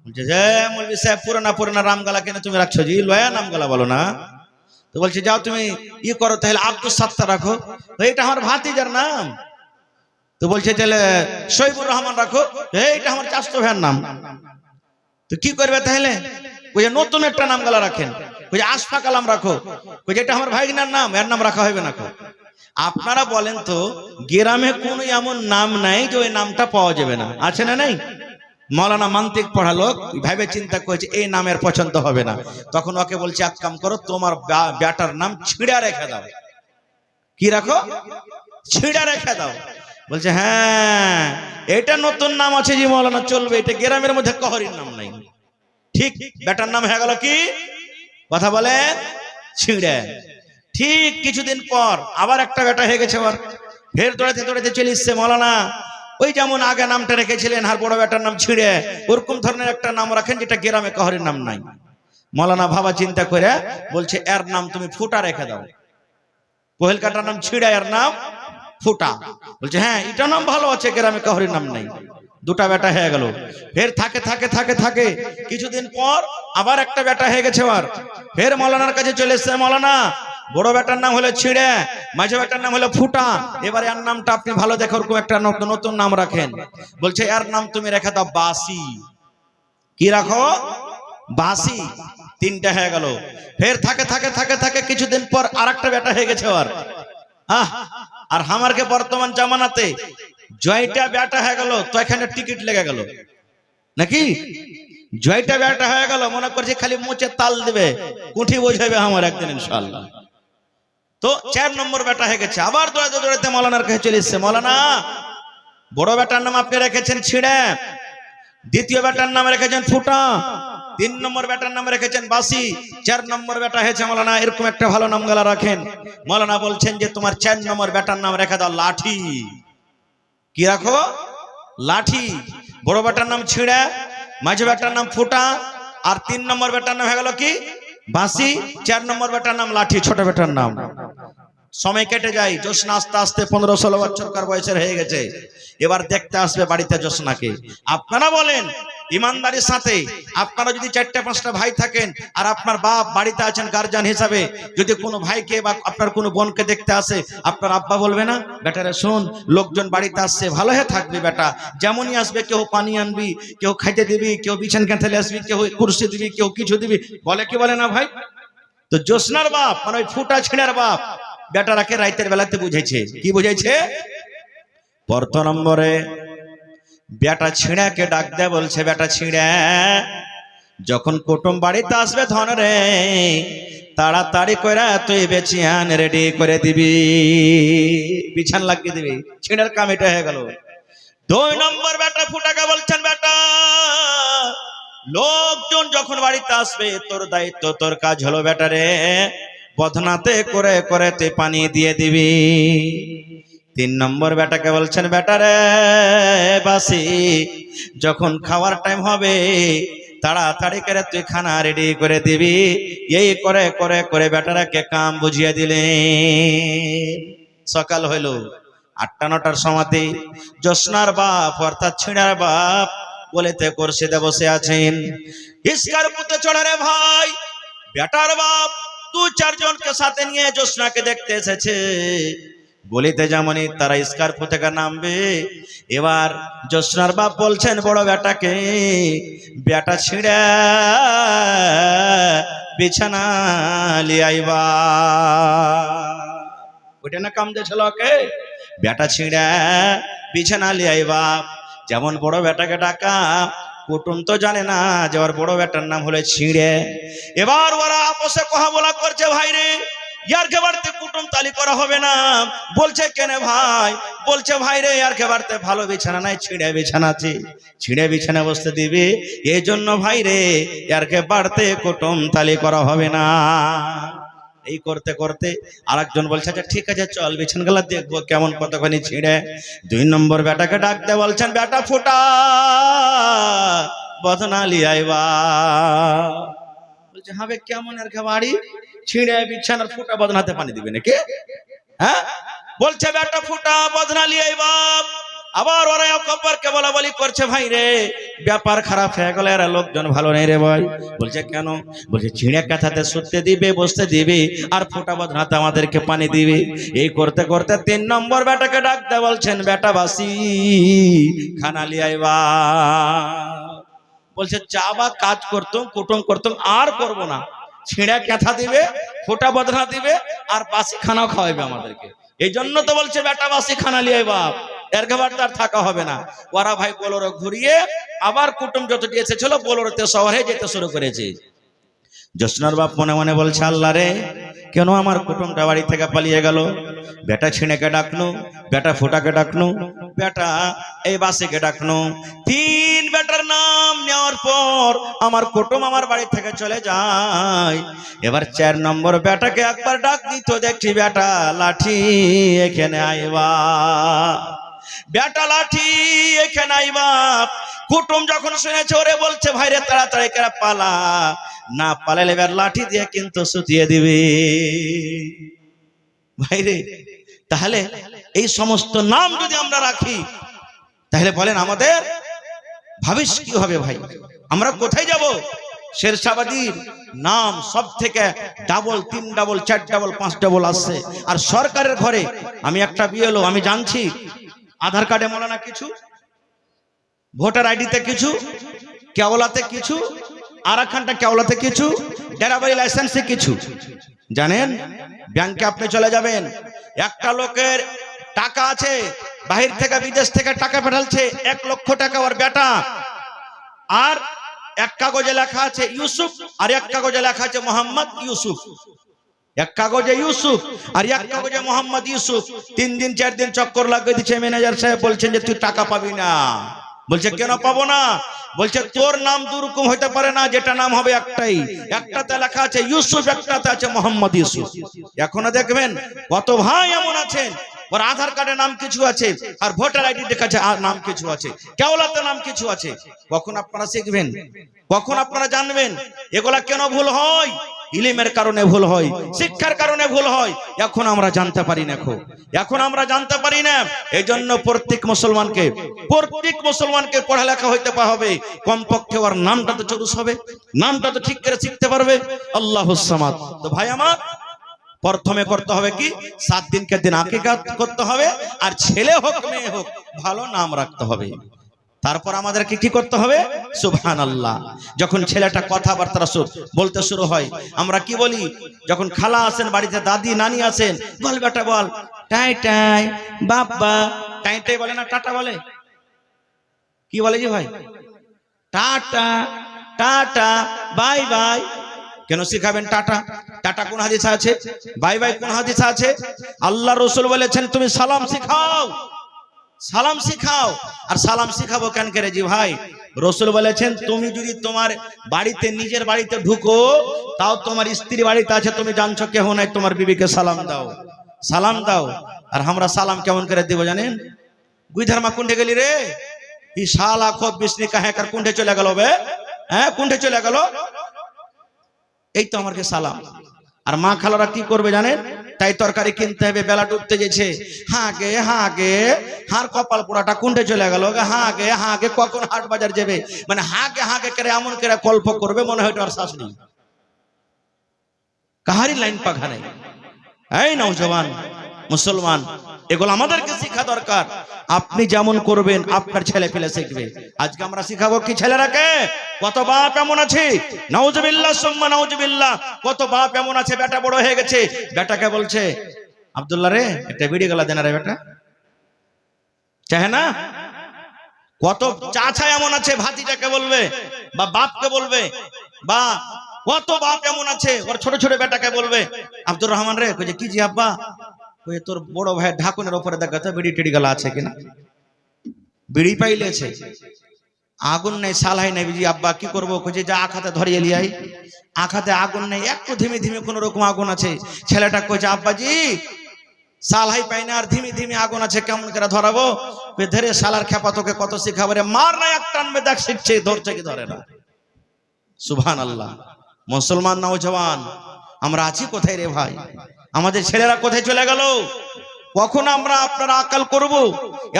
বলছে যে মৌলভী সাহেব পুরানা পুরানা নামগালা কেন তুমি রাখছো জি, লয়া নামগালা বলো না। তো বলছে যাও তুমি করো তাহলে আব্দুল সাত্তার রাখো, তো এটা আমার ভাতিজার নাম। তো বলছে তাহলে শহীবুর রহমান রাখো, এইটা আমার চাচতো ভাইয়ের নাম। তো কি করবে তাহলে? ওই যে নতুন একটা নামগালা রাখেন, ওই যে আশফাক আলম রাখো, ওই যে এটা আমার ভাইগনার নাম, এর নাম রাখা হবে না। আপনারা বলেন তো গ্রামে কোন এমন নাম নাই যে ওই নামটা পাওয়া যাবে না, আছে না নাই? মৌলানা মান্তিক পড়ালো, ভাবে চিন্তা করেছে এই নামের পছন্দ হবে না, তখন ওকে বলছে এক কাম করো তোমার বেটার নাম ছিড়া রেখে দাও। কি রাখো? ছিড়া রেখে দাও। বলছে হ্যাঁ এটা নতুন নাম আছে জি মৌলানা, চলবে, এটা গ্রামের মধ্যে কহরির নাম নাই। ঠিক বেটার নাম হয়ে গেল কি? কথা বলেন, ছিড়ে। ঠিক কিছুদিন পর আবার একটা বেটা হয়ে গেছে, আবার ফের দৌড়াতে দৌড়াতে চলে এসছে মৌলানা ওই যেমন আগে নামটা রেখেছিলেন আর বড় বেটার নাম ছিড়ে, ওরকম ধরনের একটা নাম রাখেন যেটা গ্রামে কহরির নাম নাই। মৌলানা ভাবা চিন্তা করে বলছে এর নাম তুমি ফুটা রেখে দাও। পহেল কাটার নাম ছিড়ে, এর নাম ফুটা। বলছে হ্যাঁ এটা নাম ভালো আছে, গ্রামে কহরির নাম নাই। দুটা বেটা হয়ে গেল। ফের থাকে থাকে থাকে থাকে কিছুদিন পর আবার একটা বেটা হয়ে গেছে, আর ফের মৌলানার কাছে চলে এসছে। মৌলানা বড় বেটার নাম হলো ছিড়ে, মাঝে বেটার নাম হলো ফুটা, এবারে এর নামটা আপনি ভালো দেখে ওরকম একটা নতুন নাম রাখেন। বলছে এর নাম তুমি রেখে দাও বাসি। কি রাখো? বাসি। তিনটা হয়ে গেল। ফের থাকে থাকে থাকে থাকে কিছুদিন পর আর একটা বেটা হয়ে গেছে, আর আমারকে বর্তমান জামানাতে জয়টা বেটা হয়ে গেল তো এখানে টিকিট লেগে গেল নাকি? জয়টা বেটা হয়ে গেল, মনে করছে খালি মুচে তাল দিবে, কুঠি বোঝাবে আমার একদিন ইনশাআল্লাহ। তো 4 নম্বর বেটা হয়ে গেছে, আবার দৌড়াতে দৌড়াতে মৌলানার কাছে চলে এসছে। মৌলানা বড় বেটার নাম আপনি রেখেছেন ছিড়ে, দ্বিতীয় বেটার নাম রেখেছেন ফুটা, 3 নম্বর বেটার নাম রেখেছেন বাসি, 4 নম্বর বেটা হয়েছে মৌলানা এরকম একটা ভালো নামগালা রাখেন। মৌলানা বলছেন যে তোমার 4 নম্বর বেটার নাম রেখে দাও লাঠি। কি রাখো? লাঠি। বড় বেটার নাম ছিড়ে, মাঝে বেটার নাম ফুটা, আর 3 নম্বর বেটার নাম হয়ে গেল কি? বাসি। 4 নম্বর বেটার নাম লাঠি, ছোট বেটার নাম। সময় কেটে যায়, জোসনা আস্তে আস্তে 15-16 বছরকার বয়সের হয়ে গেছে। এবার দেখতে আসবে বাড়িতে জোসনাকে। আপনারা বলেন ইমানদারির সাথে, আপনারা যদি 4-5টা ভাই থাকেন আর আপনার বাপ বাড়িতে আছেন গার্জিয়ান হিসাবে, যদি কোনো ভাইকে বা আপনার কোনো বোনকে দেখতে আসে, আপনার আব্বা বলবে না বেটারে শোন লোকজন বাড়িতে আসছে, ভালো হয়ে থাকবি বেটা, যেমনই আসবে কেউ পানি আনবি, কেউ খাইতে দিবি, কেউ বিছান কাঁথালে আসবি, কেউ কুরসি দিবি, কেউ কিছু দিবি, বলে কি বলে না ভাই? তো জোসনার বাপ মানে ওই ফুটা ছিঁড়ার বাপ বেটারাকে রাইতের বেলাতে বুঝাইছে। কি বুঝাইছে? প্রথম নম্বরে বেটা ছিঁড়াকে ডাক দেয়, বলছে বেটা ছিঁড়া যখন কুটুম বাড়িতে আসবে ধন রে, তাড়াতাড়ি করে তুই বেচিয়ান রেডি করে দিবি, বিছান লাগিয়ে দিবি। ছিঁড়ার কাম এটা হয়ে গেল। 2 নম্বর বেটা ফুটাকে বলছেন বেটা লোকজন যখন বাড়িতে আসবে তোর দায়িত্ব, তোর কাজ হলো বেটা রে বদনাতে করে করে তুই পানি দিয়ে দিবি। 3 নম্বর বেটাকে বলছেন বেটা রে বাসি যখন খাওয়ার টাইম হবে তাড়াতাড়ি করে তুই খানা রেডি করে দিবি। এই করে করে করে বেটারাকে কাম বুঝিয়ে দিলেন। সকাল হইল 8টা-9টার সময়তে জোসনার বাপ অর্থাৎ ছিঁড়ার বাপ বলেতে কুরসিতে বসে আছেন। ইস্কার পুতে চড়ে রে ভাই, বেটার বাপ 2-4 জনকে সাথে নিয়ে জোসনাকে দেখতে এসেছে। বলিতে যেমনই তারা স্কার্পো থেকে নামবে, এবার জোসনার বাপ বলছেন বড় বেটাকে বেটা ছিঁড়া বিছানা লিয়াইবা। ওইটা না কাম দিয়েছিল ওকে, বেটা ছিঁড়া বিছানা লিয়াইবা। যেমন বড় বেটাকে ডাকা, কুটুম তো জানে না যে ওর বড় বেটার নাম হলো ছিঁড়ে। এবার ওরা আপসে কথা বলা করছে, ভাই রে ইয়ারকে বাড়তে কুটুম তালি করা হবে না। বলছে কেন ভাই? বলছে ভাই রে ইয়ারকে বাড়তে ভালো বিছানা নাই, ছিঁড়ে বিছানা আছে, ছিঁড়ে বিছানা বসতে দিবে, এই জন্য ভাই রে ইয়ারকে বাড়তে কুটুম তালি করা হবে না। এই করতে করতে আরেকজন বলছে আচ্ছা ঠিক আছে চল বিছানাগুলা দেখবো কেমন কতখানি ছিঁড়ে। 2 নম্বর বেটাকে ডাকতে বলছেন, বেটা ফুটা বদনা লিয়াইবা। বলছে হবে কেমন আর বাড়ি ছিঁড়ে বিছানার ফুটা বদনাতে পানি দিবে নাকি? হ্যাঁ, বলছে বেটা ফুটা বদনা লিয়াইবা। আবার ওরা কব্বরকে বলা বলি করছে, ভাই রে ব্যাপার খারাপ হয়ে গেল, এরা লোকজন ভালো নেই রে ভাই। বলছে কেন? বলছে ছিঁড়ে কাঁথাতে শুতে দিবে, বসতে দিবে, আর ফোঁটা বদনাতে আমাদেরকে পানি দিবে। এই করতে করতে 3 নম্বর বেটাকে ডাকতে বলছেন, বেটা বাসি খানা লিয়াইবা। বলছে চা বা কাজ করতাম, কুটুম করতাম, আর করব না। ছিঁড়ে কাঁথা দিবে, ফোঁটা বদনা দিবে, আর বাসি খানাও খাওয়াবে আমাদেরকে। এই জন্য তো বলছে বেটা বাসি খানা লিয়াইবা, এর খাবার তার থাকা হবে না। ওরা ভাই বোলেরো ঘুরিয়ে আবার কুটুম যতটি এসেছিল বোলেরোতে শহরে যেতে শুরু করেছে। জোসনার বাপ মনে মনে বলছে, আল্লাহ রে কেন আমার কুটুমটা বাড়ি থেকে পালিয়ে গেল? বেটা ছিঁড়েকে ডাকনু, বেটা ফোটাকে ডাকনু, বেটা এই বাসিকে ডাকনু। 3 বেটার নাম নেওয়ার পর আমার কুটুম আমার বাড়ি থেকে চলে যায়। এবার 4 নম্বর বেটাকে একবার ডাক দিত, দেখি বেটা লাঠি এখানে আইবা, বেটা লাঠি এখানে আইবা। কুটুম যখন শুনেছে ওরে বলছে, ভাইরে তাড়াতাড়ি করে পালা, না পালালে এবার লাঠি দিয়ে কিন্তু সুতিয়ে দিবে। ভাইরে তাহলে এই সমস্ত নাম যদি আমরা রাখি, তাহলে বলেন আমাদের ভবিষ্যৎ কি হবে? ভাই আমরা কোথায় যাব? শেরশাবাদীর নাম সব থেকে ডাবল, 3 ডাবল, 4 ডাবল, 5 ডাবল আসছে। আর সরকারের ঘরে আমি একটা বিয়েলো, আমি জানছি আধার কার্ডে মৌলানা কিছু, ভোটার আইডিতে কিছু, কেওলাতে কিছু, আরাকানটা কেওলাতে কিছু, ড্রাইভারি লাইসেন্সে কিছু। জানেন ব্যাংকে আপনি চলে যাবেন, একটা লোকের টাকা আছে, বাহির থেকে বিদেশ থেকে টাকা পাঠাচ্ছে 1 লক্ষ টাকা ওর বেটা, আর এক কাগজে লেখা আছে ইউসুফ, আর এক কাগজে লেখা আছে মোহাম্মদ ইউসুফ। এক কাগজে ইউসুফ আর এক কাগজে মোহাম্মদ ইউসুফ। 3 দিন 4 দিন চক্কর লাগিয়ে দিচ্ছে। ম্যানেজার সাহেব বলছেন যে তুই টাকা পাবি না। বলছে কেন পাবো না? বলছে তোর নাম দুরকম হইতে পারে না, যেটা নাম হবে একটাই, একটাতে লেখা আছে ইউসুফ, একটাতে আছে মোহাম্মদ ইউসুফ। এখনো দেখবেন কত ভাই এমন আছেন, ওর আধার কার্ডে নাম কিছু আছে, আর ভোটার আইডি দেখাচ্ছে আর নাম কিছু আছে, কেওলাতে নাম কিছু আছে। কখন আপনারা শিখবেন? কখন আপনারা জানবেন এগুলা কেন ভুল হয়? ইলমের কারণে ভুল হয়, শিক্ষার কারণে ভুল হয়। এখন আমরা জানতে পারি না, এখন আমরা জানতে পারি না। এই জন্য প্রত্যেক মুসলমানকে পড়ালেখা হইতে হবে, কমপক্ষে ওর নামটা তো চরুস হবে, নামটা তো ঠিক করে শিখতে পারবে। আল্লাহুস সামাদ। তো ভাই আমার প্রথমে করতে হবে কি? 7 দিনকে দিন আকিকাত করতে হবে, আর ছেলে হোক মেয়ে হোক ভালো নাম রাখতে হবে। তারপর আমাদেরকে কি করতে হবে? সুবহানাল্লাহ। যখন ছেলেটা কথাবার্তা বলতে শুরু হয়, আমরা কি বলি? যখন খালা আসেন বাড়িতে, দাদি নানি আসেন, বল বেটা বল, টাই টাই বাবা, টাই টাই বলে না, টাটা বলে। কি বলে জি ভাই? Tata, tata, bye bye. কেন শিখাবেন টাটা? টাটা কোন হাদিসে আছে? বাই বাই কোন হাদিসে আছে? আল্লাহ রাসূল বলেছেন তুমি সালাম শিখাও, সালাম শিখাও। আর সালাম শিখাবো কেন করে জি ভাই? রাসূল বলেছেন তুমি যদি তোমার বাড়িতে, নিজের বাড়িতে ঢুকো, তাও তোমার স্ত্রী বাড়িতে আছে, তুমি জানছো কেহ নাই, তোমার বিবিকে সালাম দাও, সালাম দাও। আর আমরা সালাম কেমন করে দিব জানেন? গুইধারমা কুন্ডে গেলি রে, ই শালা খুব বিষ্ণি কাহে কার কুন্ডে চলে গেল বে, হ্যাঁ কুন্ডে চলে গেল, এই তো আমাকে সালাম। আর মা খালারা কি করবে জানেন? তাই তরকারি কিনতে হবে, বেলা ডুবতে গেছে, হাগে হাগে, হার কপাল পোড়াটা কুন্ডে চলে গেল, হাগে হাগে, কখন হাট বাজার যাবে, মানে হাগে হাগে করে এমন করে কল্প করবে মনে হয় আর শ্বাস নেই, কাহারি লাইন পাখা নেই। এই নওজওয়ান মুসলমান, এগুলো আমাদেরকে শিক্ষা দরকার। আপনি যেমন করবেন আপনার ছেলে পেলে শিখবে। আজকে আমরা শিখাবো কি ছেলেরাকে? কত বাপ এমন আছে, নাউজুবিল্লাহ সুম্মা নাউজুবিল্লাহ, কত বাপ এমন আছে, বেটা বড় হয়ে গেছে, বেটাকে বলছে আব্দুল্লাহ রে একটা বিড়ি গলা দেনা রে বেটা, চাহে না? কত চাচা এমন আছে, ভাতিজাকে বলবে বা বাপকে বলবে বা কত বাপ এমন আছে ওর ছোট ছোট বেটাকে বলবে আব্দুর রহমান রে কই যে কি জি আব্বা কই তোর বড় ভাইয়ের ঢাকুনের উপরে দেখা তো বিড়ি টিড়ি গলা আছে কিনা বিড়ি পাইলেছে আগুন নেই সালাই নেই জি আব্বা কি করবো কই যে যা আখাতে ধরিয়ে লিয়াই আখাতে আগুন নেই একটু ধিমে ধিমে কোন রকম আগুন আছে ছেলেটা কইছে আব্বাজি সালাই পাই না আর ধিমে ধিমে আগুন আছে কেমন করে ধরাবো ধরে শালার খেপা তোকে কত শিখাবে রে মার না এক টানবে দেখ শিখছে ধরছে কি ধরে না সুবহানাল্লাহ মুসলমান নওজওয়ান আমরা আছি কোথায় রে ভাই আমাদের ছেলেরা কোথায় চলে গেল কখন আমরা আপনারা আকাল করব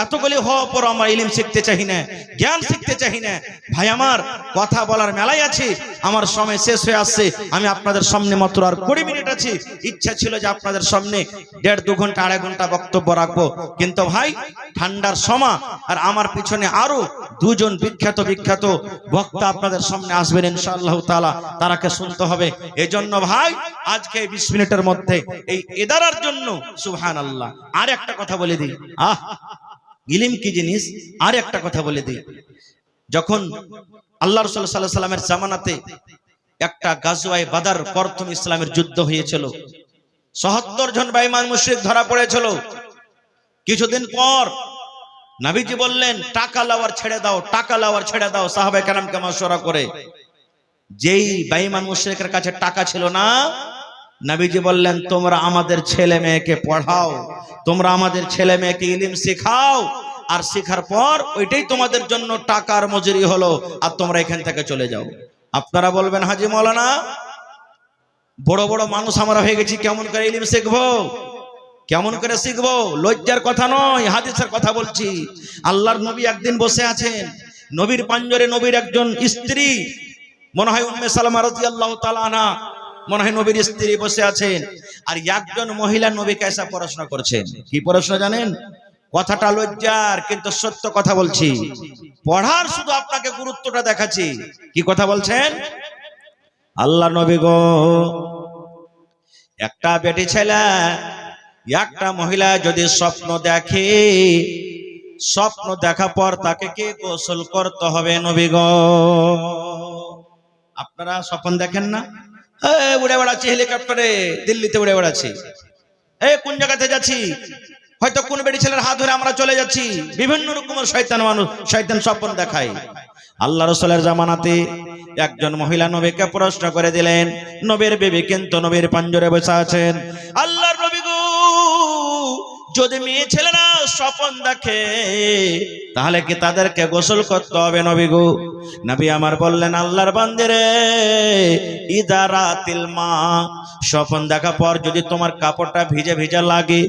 এতগুলি হওয়ার পর আমরা ইলম শিখতে চাই না জ্ঞান শিখতে চাই না ভাই আমার কথা বলার মেলাই আছে আমার সময় শেষ হয়ে আসছে আমি আপনাদের সামনে মাত্র আর 20 মিনিট আছে ইচ্ছা ছিল যে আপনাদের সামনে 1.5-2 ঘন্টা 2.5 ঘন্টা বক্তব্য রাখবো কিন্তু ভাই ঠান্ডার সময় আর আমার পিছনে আরো দুজন বিখ্যাত বক্তা আপনাদের সামনে আসবেন ইনশাআল্লাহ তাআলা তারাকে শুনতে হবে এজন্য ভাই আজকে 20 মিনিটের মধ্যে এই ইদারার জন্য সুবহানাল্লাহ আর একটা কথা বলে দিই ইলম কি জিনিস আর একটা কথা বলে দিই যখন আল্লাহ রাসূল সাল্লাল্লাহু আলাইহি সাল্লামের জামানাতে একটা গাজওয়ায়ে বাদর প্রথম ইসলামের যুদ্ধ হয়েছিল ৭৭ জন বেঈমান মুশরিক ধরা পড়েছিল কিছুদিন পর নবীজি বললেন টাকা লাওয়ার ছেড়ে দাও টাকা লাওয়ার ছেড়ে দাও সাহাবায়ে কেরামকে মাশওয়ারা করে যেই বেঈমান মুশরিকের কাছে টাকা ছিল না নবীজি বললেন তোমরা আমাদের ছেলে মেয়েকে পড়াও তোমরা আমাদের ছেলে মেয়েকে ইলম শেখাও আর শেখার পর ওইটাই তোমাদের জন্য টাকার মজুরি হলো আর তোমরা এখান থেকে চলে যাও আপনারা বলবেন হাজী মাওলানা বড় বড় মানুষ আমরা হয়ে গেছি কেমন করে ইলম শিখবো কেমন করে শিখবো লজ্জার কথা নয় হাদিসের কথা বলছি আল্লাহর নবী একদিন বসে আছেন নবীর পাঞ্জরে নবীর একজন স্ত্রী মনে হয় উম্মে সালামা রাদিয়াল্লাহু তাআলা আনহা মনে হয় নবীর স্ত্রী বসে আছেন আর একজন মহিলা নবীকে এসে পড়াশোনা করছেন কি পড়াশোনা জানেন কথাটা লজ্জার কিন্তু সত্য কথা বলছি পড়ার শুধু আপনাকে গুরুত্বটা দেখাচ্ছি কি কথা বলছেন আল্লাহ নবী গো একটা বেটি ছেলে একটা মহিলা যদি স্বপ্ন দেখে স্বপ্ন দেখা পর তাকে কি গোসল করতে হবে নবী গো আপনারা স্বপ্ন দেখেন না উড়ে বেড়াচ্ছি হেলিকপ্টারে দিল্লিতে উড়ে বেড়াচ্ছি কোন জায়গাতে যাচ্ছি হয়তো কোন বেটি ছেলের হাত ধরে আমরা চলে যাচ্ছি বিভিন্ন রকমের শয়তান মানুষ শয়তান স্বপ্ন দেখায় আল্লাহ রাসূলের জামানাতে একজন মহিলা নবীকে প্রশ্ন করে দিলেন নবীর বিবি কিন্তু নবীর পাঞ্জরে বসে আছেন আল্লাহর নবী গো যদি মেয়ে ছেলেরা স্বপ্ন দেখে তাহলে কি তাদেরকে গোসল করতে হবে নবী গো নবী আমার বললেন আল্লাহর বান্দারে ইদারাতিল মা স্বপ্ন দেখা পর যদি তোমার কাপড়টা ভিজে ভিজে লাগে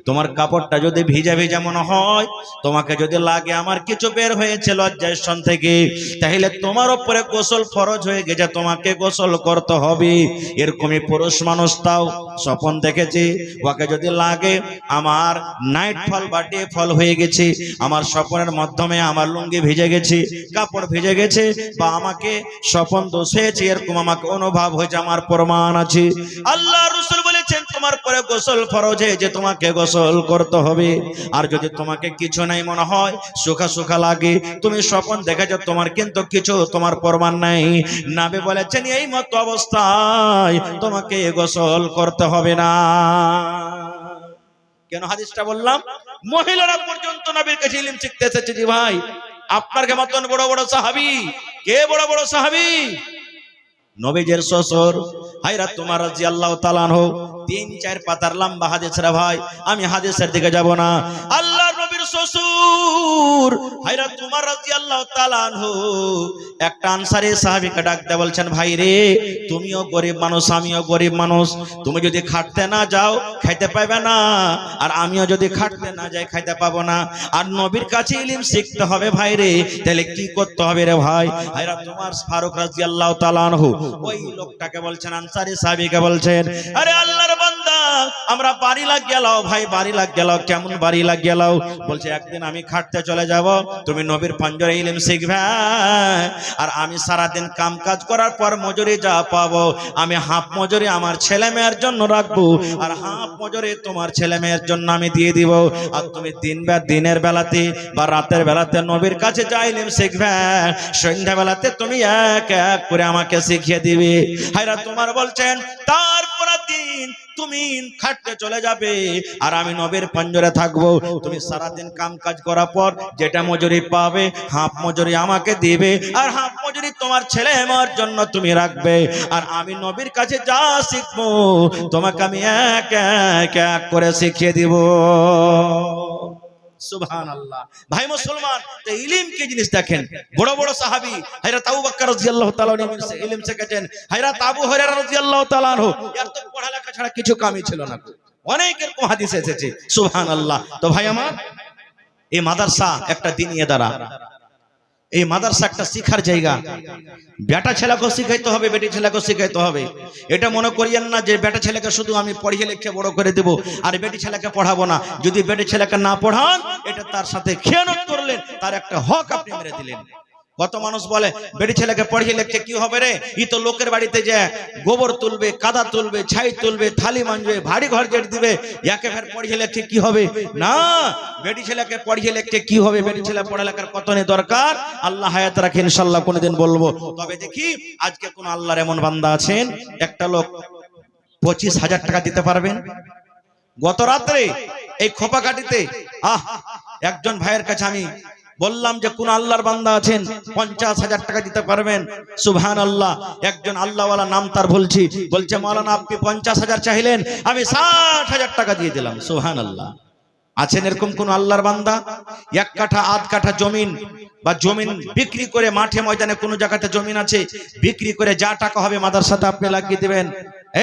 তোমার কাপড়টা যদি ভিজে ভিজে মনে হয় তোমাকে যদি লাগে আমার কিছু বের হয়েছে লজ্জার স্থান থেকে তাহলে তোমার উপরে গোসল ফরজ হয়ে গেছে তোমাকে গোসল করতে হবে এরকমই পুরুষ মানুষ তাও স্বপ্ন দেখেছে ওকে যদি লাগে আমার নাইট ফল বা ডে ফল হয়ে গেছে আমার স্বপ্নের মাধ্যমে আমার লুঙ্গি ভিজে গেছে কাপড় ভিজে গেছে বা আমাকে স্বপ্ন দোষ হয়েছে এরকম আমাকে অনুভব হয়েছে আমার প্রমাণ আছে আল্লাহ রাসূল বলেছেন তোমার পরে গোসল ফরজ যে তোমাকে গোসল করতে হবে আর যদি তোমাকে কিছু নাই মনে হয় সুখা সুখা লাগে তুমি স্বপ্ন দেখেছো তোমার কিন্তু কিছু তোমার প্রমাণ নাই নবী বলেছেন এই মত অবস্থায় তোমাকে গোসল করতে হবে না কেন হাদিসটা বললাম মহিলারা পর্যন্ত নবীর কাছে ইলম শিখতে এসেছে জি ভাই আপনার মতন বড় বড় সাহাবী কে বড় বড় সাহাবী নবীজের শ্বশুর হযরত উমর রাদিয়াল্লাহু তাআলা আনহু 3-4 পাতার লম্বা হাদিস রে ভাই আমি হাদিসের দিকে যাব না আল্লাহর নবীর শ্বশুর হযরত উমর রাদিয়াল্লাহু তাআলা আনহু একটা আনসারী সাহাবীকে ডাকতে বলছেন ভাই রে তুমিও গরীব মানুষ আমিও গরীব মানুষ তুমি যদি খাটতে না যাও খাইতে পাবে না আর আমিও যদি খাটতে না যাই খাইতে পাবো না আর নবীর কাছে ইলম শিখতে হবে ভাই রে তাহলে কি করতে হবে রে ভাই হযরত উমর ফারুক রাদিয়াল্লাহু তাআলা আনহু ওই লোকটাকে বলছেন আনসারী সাহাবীকে বলছেন আরে আল্লাহর বান্দা আমরা বাড়ি লাগ গেলাও ভাই, বাড়ি লাগ গেলাও। কেমন বাড়ি লাগ গেলাও? বলছে একদিন আমি খাটতে চলে যাব, তুমি নবীর পাঞ্জরে ইলম শিখবে, আর আমি সারাদিন কাম কাজ করার পর মজুরি যা পাবো আমি হাফ মজুরি আমার ছেলে মেয়ের জন্য রাখবো, আর হাফ মজুরি তোমার ছেলে মেয়ের জন্য আমি দিয়ে দিব। আর তুমি দিনের বেলাতে বা রাতের বেলাতে নবীর কাছে যা ইলম শিখবে, সন্ধ্যা বেলাতে তুমি এক এক করে আমাকে শিখিয়ে দিবে। হায়রা তোমার বলছেন তারপর দিন তুমি খাটতে চলে যাবে আর আমি নবীর পাঞ্জরে থাকবো। তুমি সারাদিন কাম কাজ করার পর যেটা মজুরি পাবে হাফ মজুরি আমাকে দিবে, আর হাফ মজুরি তোমার ছেলে আমার জন্য তুমি রাখবে। আর আমি নবীর কাছে যা শিখবো তোমাকে আমি এক এক করে শিখিয়ে দিব। সুবহানাল্লাহ। ভাই মুসলমান, তো ইলম কি জিনিস দেখেন। বড় বড় সাহাবী হযরত আবু বকর রাদিয়াল্লাহু তাআলা ইলম শিখেছেন, হযরত আবু হুরায়রা রাদিয়াল্লাহু তাআলা আনহু এর তো পড়ালেখা ছাড়া কিছু কামই ছিল না। অনেকের হাদিস এসেছে। সুবহানাল্লাহ। তো ভাই আমার, এই মাদ্রাসা একটা দ্বীনি ইদারা, এই মাদ্রাসা একটা শিক্ষার জায়গা। বেটা ছেলেকেও শিখাইতে হবে, বেটি ছেলেকেও শিখাইতে হবে। এটা মনে করিয়েন না যে বেটা ছেলেকে শুধু আমি পড়িয়ে লিখে বড় করে দেব আর বেটি ছেলেকে পড়াবো না। যদি বেটি ছেলেকে না পড়ান, এটা তার সাথে খেয়ানত করলেন, তার একটা হক আপনি মেরে দিলেন। কত মানুষ বলে বেটি ছেলেকে পড়িয়ে লিখে কি হবে রে, ই তো লোকের বাড়িতে যে গোবর তুলবে, কাদা তুলবে, ছাই তুলবে, থালি মানবে, ভারী ঘর জেট দিবে, একে ফের পড়িয়ে লিখে কি হবে? না, বেটি ছেলেকে পড়িয়ে লিখে কি হবে? বেটি ছেলে পড়ালেখার কত দরকার, আল্লাহ হায়াত রাখে, ইনশাআল্লাহ কোনদিন বলবো। তবে দেখি আজকে কোন আল্লাহর এমন বান্দা আছেন, একটা লোক 25,000 টাকা দিতে পারবেন? গত রাত্রে এই খোপাকাটিতে একজন ভাইয়ের কাছে আমি বললাম যে কোন আল্লাহর বান্দা আছেন 50,000 টাকা দিতে পারবেন? সুবহানাল্লাহ। একজন আল্লাহওয়ালা, নাম তার বলছি, বলছে মাওলানা আপনি 50,000 চাইলেন, আমি 60,000 টাকা দিয়ে দিলাম। সুবহানাল্লাহ। আছেন এরকম কোন আল্লাহর বান্দা? এক কাঠা আধ কাঠা জমিন বা জমিন বিক্রি করে, মাঠে ময়দানে কোন জায়গাতে জমিন আছে, বিক্রি করে যা টাকা হবে মাদ্রাসাতে আপনি লাগিয়ে দিবেন।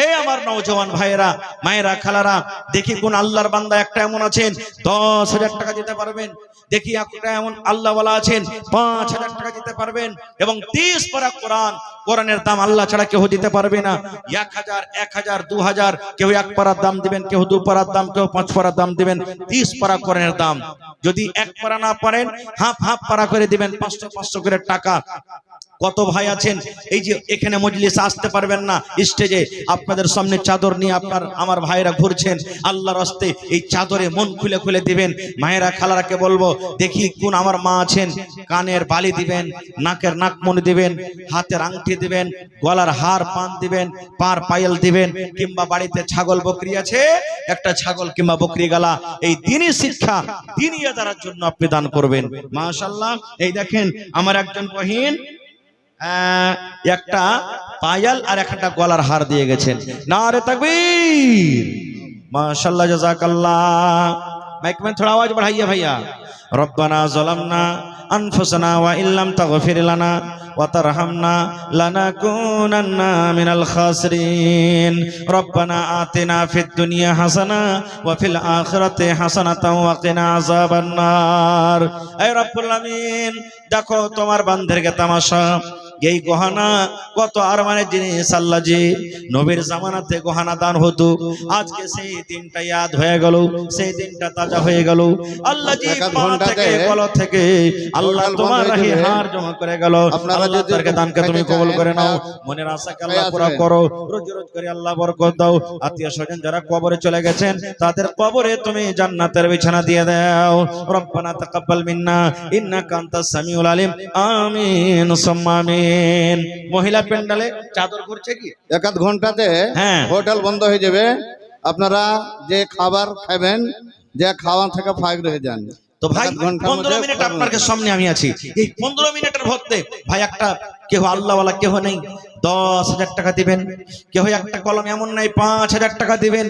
এই আমার নওজওয়ান ভাইয়েরা, মায়েরা, খালারা, দেখি কোন আল্লাহর বান্দা একটা এমন আছেন 10,000 টাকা দিতে পারবেন? দেখি একটা এমন আল্লাহওয়ালা আছেন 5,000 টাকা দিতে পারবেন? এবং 30 পারা কোরআন, কোরআনের দাম আল্লাহ ছাড়া কেউ দিতে পারবে না। 1000, 1000, 2000, কেউ 1 পারার দাম দিবেন, কেউ 2 পারার দাম, কেউ 5 পারার দাম দিবেন। 30 পারা কোরআনের দাম। যদি 1 পারা না পারেন, হাফ হাফ পারা করে দিবেন, 500 করে টাকা। কত ভাই আছেন এই যে এখানে মজলিসে আসতে পারবেন না, স্টেজে আপনাদের সামনে চাদর নিয়ে আমার ভাইরা ঘুরছেন, আল্লাহর রাস্তে এই চাদরে মন খুলে খুলে দিবেন। মায়েরা, খালারাকে বলবো, দেখি কোন আমার মা আছেন, কানের বালি দিবেন, নাকের নাকমণি দিবেন, হাতের আংটি দিবেন, গলার হার পান দিবেন, পার পায়েল দিবেন, কিংবা বাড়িতে ছাগল বকরি আছে, একটা ছাগল কিংবা বকরি গালা, এই দ্বীনি শিক্ষা, দ্বীনি ইদারার জন্য আপনি দান করবেন। মাশাআল্লাহ। এই দেখেন আমার একজন বহিন একটা পায়াল আর একটা গলার হার দিয়ে গেছেন। নারে তাকবীর, মাশাআল্লাহ, জাযাকাল্লাহ। মাইক में थोड़ा आवाज बढ़ाइए भैया। रब्बना ज़लमना अनफुसना व इल्लम तगफिर लना व तरहमना लनकुनन्ना मिनल खासिरीन। रब्बना आतिना फिद दुनिया हसना व फिल आखिरति हसनतन व किना अज़ाबन नार। ऐ रब्बुल आमीन, देखो তোমার বান্দাদেরকে তামাশা, এই গহনা কত আরমানের জিনিস। আল্লাহ জি নবীর জামানাতে গহনা দান হতো, আজকে সেই দিনটা ইয়াদ হয়ে গেল, সেই দিনটা তাজা হয়ে গেল। আল্লাহ জি পা থেকে গলা থেকে আল্লাহ তোমার রাহি হার জমা করে গেল। আল্লাহ তাদেরকে দানকে তুমি কবুল করে নাও, মনের আশাকে আল্লাহ পুরা করো, রোজ রোজ করে আল্লাহ বরকত দাও। আত্মীয় স্বজন যারা কবরে চলে গেছেন তাদের কবরে তুমি জান্নাতের বিছানা দিয়ে দাও। রব্বানা তাকাব্বাল মিন্না ইন্নাকা আনতাস সামিউল আলিম। আমিন সুম্মা আমিন। মহিলা প্যান্ডেলে চাদর ঘুরছে কি 1 ঘন্টাতে হোটেল বন্ধ হয়ে যাবে। আপনারা যে খাবার খাবেন, যে খাওয়া থেকে ফাইক রয়ে যান। তো ভাই 15 মিনিট আপনার সামনে আমি আছি, এই 15 মিনিটের মধ্যে ভাই একটা কেউ আল্লাহওয়ালা কেউ নেই 10,000 টাকা দিবেন, কেউ একটা কলম এমন নাই 5,000 টাকা দিবেন,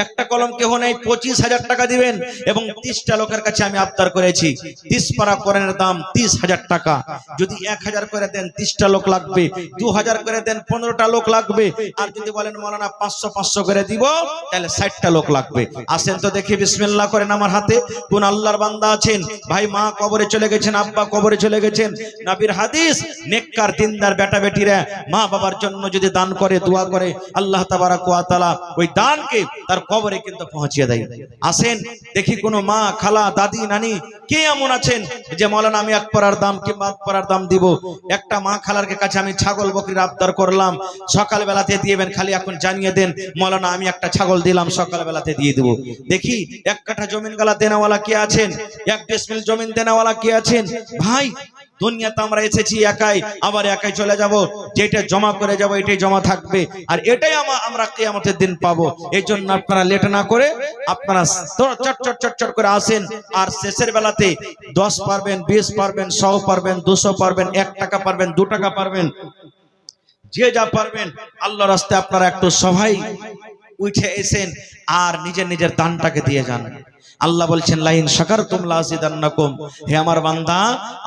একটা কলম কেউ নাই 25,000 টাকা দিবেন। এবং 30টা লোকের কাছে আমি আবদার করেছি, 30 পারা কোরআনের দাম 30,000 টাকা। যদি 1000 করে দেন 30টা লোক লাগবে, 2000 করে দেন 15টা লোক লাগবে, আর যদি বলেন মাওলানা 500 করে দিব তাহলে 60টা লোক লাগবে। আসেন তো দেখি, বিসমিল্লাহ করেন আমার হাতে। কোন আল্লাহর বান্দা আছেন ভাই, মা কবরে চলে গেছেন, আব্বা কবরে চলে গেছেন, নবীর হাদিস, নেককার দিনদার বেটা বেটিরা মা বাবা বাবার জন্য যদি দান করে, দোয়া করে, আল্লাহ তাবারাক ওয়া তাআলা ওই দানকে তার কবরে কিন্তু পৌঁছিয়ে দেয়। আসেন দেখি কোন মা, খালা, দাদি, নানি কে এমন আছেন যে মাওলানা আমি এক পারার দাম কিংবা আধ পারার দাম দিব। একটা মা খালার কাছে আমি ছাগল বকরির আবদার করলাম, সকাল বেলাতে দিয়েবেন, খালি এখন জানিয়ে দেন মাওলানা আমি একটা ছাগল দিলাম, সকাল বেলাতে দিয়ে দেব। দেখি এক কাঠা জমিন গালা দেনাওয়ালা কে আছেন, এক ডিসমিল জমিন দেনাওয়ালা কে আছেন? ভাই দুনিয়াতে আমরা এসেছি একাই, আবার একাই চলে যাব। যেটা জমা করে যাব এটাই জমা থাকবে, আর এটাই আমরা কিয়ামতের দিন পাবো। এই জন্য আপনারা লেট না করে আপনারা চট করে আসেন। আর শেষের বেলাতে 10 পারবেন, 20 পারবেন, 100 পারবেন, 200 পারবেন, 1 টাকা পারবেন, 2 টাকা পারবেন, যে যা পারবেন আল্লাহর রাস্তায় আপনারা একটু সবাই উঠে এসেন আর নিজের নিজের দানটাকে দিয়ে যান। আল্লাহ বলছেন লাইন শাকারতুম লাযিদান্নাকুম, হে আমার বান্দা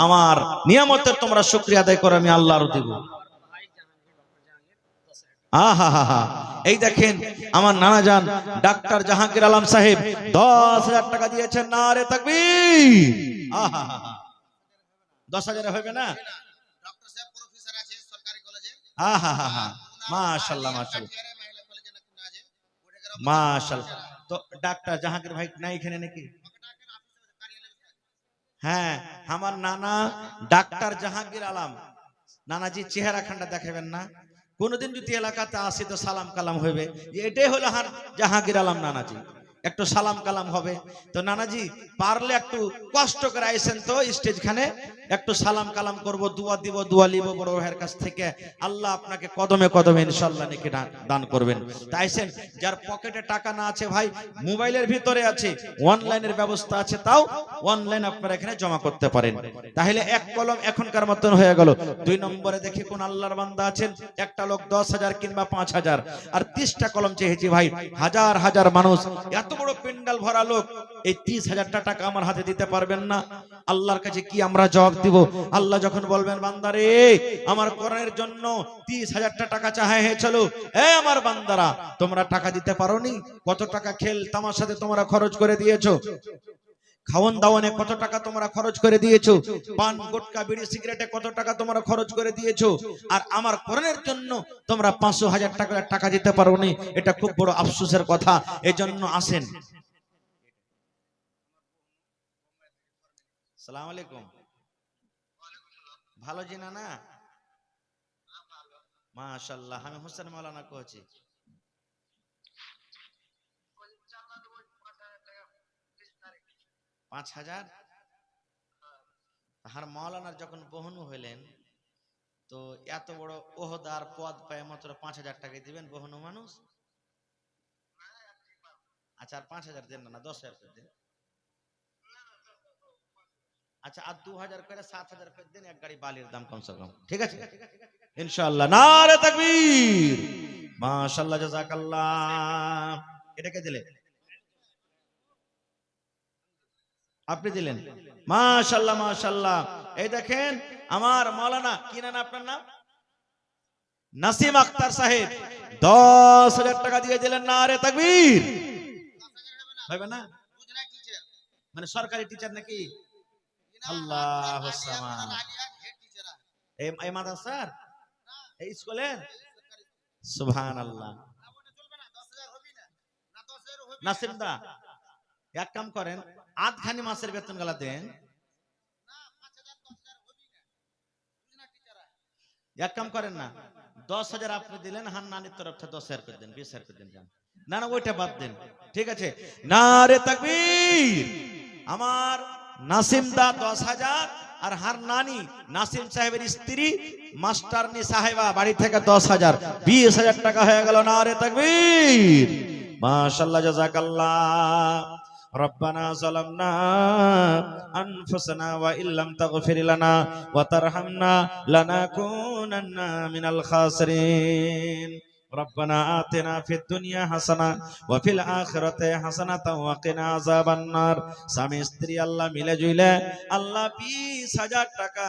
আমার নিয়ামতের তোমরা শুকরিয়া আদায় করো, আমি আল্লাহ আরো দেব। আহা, এই দেখেন আমার নানা জান ডাক্তার জাহাঙ্গীর আলম সাহেব 10,000 টাকা দিয়েছেন। নারে তাকবীর। আহা, 10,000 হবে না? ডক্টর সাহেব প্রফেসর আছে সরকারি কলেজে। আহা, মাশাআল্লাহ মাশাআল্লাহ মাশাআল্লাহ। তো ডাক্তার জাহাঙ্গীর ভাই নাই এখানে নাকি? হ্যাঁ, আমার নানা ডাক্তার জাহাঙ্গীর আলম। নানাজি চেহারা খান্ডা দেখাবেন না? কোনদিন যদি এলাকাতে আসি তো সালাম কালাম হবে, এটাই হলো জাহাঙ্গীর আলম নানাজি, একটু সালাম কালাম হবে। তো নানাজি পারলে একটু কষ্ট করে আইসেন তো স্টেজ খানে, একটু সালাম কালাম করব, দোয়া দিব, দোয়া লিব বড় ভাইয়ের কাছ থেকে। আল্লাহ আপনাকে কদমে কদমে ইনশাআল্লাহ নেকি দান করবেন। তাইছেন যার পকেটে টাকা না আছে ভাই, মোবাইলের ভিতরে আছে, অনলাইনের ব্যবস্থা আছে, তাও অনলাইন আপনারা এখানে জমা করতে পারেন। তাহলে এক কলম এখনকার মতন হয়ে গেল। 2 নম্বরে দেখি কোন আল্লাহর বান্দা আছেন, একটা লোক 10,000 কিংবা 5,000, আর 30টা কলম চেয়েছি ভাই। হাজার হাজার মানুষ, এত বড় পেন্ডাল ভরা লোক, এই 30,000 টাকা আমার হাতে দিতে পারবেন না? আল্লাহর কাছে কি আমরা জবাব দিব? আল্লাহ যখন বলবেন বান্দারে আমার কোরআনের জন্য 30,000 টাকা চাওয়া হয়েছিল, এ আমার বান্দারা তোমরা টাকা দিতে পারোনি? কত টাকা খেল তামাশাতে তোমরা খরচ করে দিয়েছো, খাওয়ান দাওয়ানে কত টাকা তোমরা খরচ করে দিয়েছো, পান গুটকা বিড়ি সিগারেটে কত টাকা তোমরা খরচ করে দিয়েছো, আর আমার কোরআনের জন্য তোমরা 500,000 টাকা দিতে পারোনি। এটা খুব বড় আফসোসের কথা। এজন্য আসেন। আসসালামু আলাইকুম। ভালো জিনা না? মাশাআল্লাহ। আমি হোসেন মাওলানা কইছি। 5,000 আর মাওলানার যখন বহনু হইলেন তো এত বড় ওহদার পদ পায় মাত্র 5,000 টাকা দিবেন বহনু মানুষ? আচ্ছা আর 5,000 দেন না, 10,000 করে দেন। আচ্ছা আর 2,000 করে 7,000 করে দেন, এক গাড়ি বালির দাম কমসে কম। ঠিক আছে ইনশাআল্লাহ। নারে তাকবীর, মাশাআল্লাহ, জাযাকাল্লাহ। এটাকে দিলে আপনি দিলেন, মাশাআল্লাহ মাশাআল্লাহ। এই দেখেন আমার মাওলানা, কি নাম আপনার? নাম নাসিম আক্তার সাহেব, 10,000 টাকা দিয়ে দিলেন। নারে তাকবীর। হবে না? মানে সরকারি টিচার নাকি? আল্লাহুস সামাদ। এই মাদ্রাসার এই স্কুলের? সুবহানাল্লাহ। নাসিম দা এক কাম করেন, আধখানি মাসের বেতন গলা দেন। এক কাম করেন না, 10,000 আপনি দিলেন, হান্নানির তরফ থেকে 10,000 করে দেন, 20,000 করে দেন। না না ওইটা বাদ দেন, ঠিক আছে? নারে তাকবীর। আমার নাসিম দা 10,000, আর হান্নানি নাসিম সাহেবের স্ত্রী মাস্টারনি সাহেবা বাড়ি থেকে 10,000, 20,000 টাকা হয়ে গেল। নারে তাকবীর, মাশাআল্লাহ, জাযাকাল্লাহ। ربنا ظلمنا أنفسنا وإن لم تغفر لنا وترحمنا لنكونن من الخاسرين ربنا آتنا في الدنيا حسنة وفي الآخرة حسنة وقنا عذاب النار। স্বামী স্ত্রী আল্লাহ মিলে জুইলে আল্লাহ 20,000 টাকা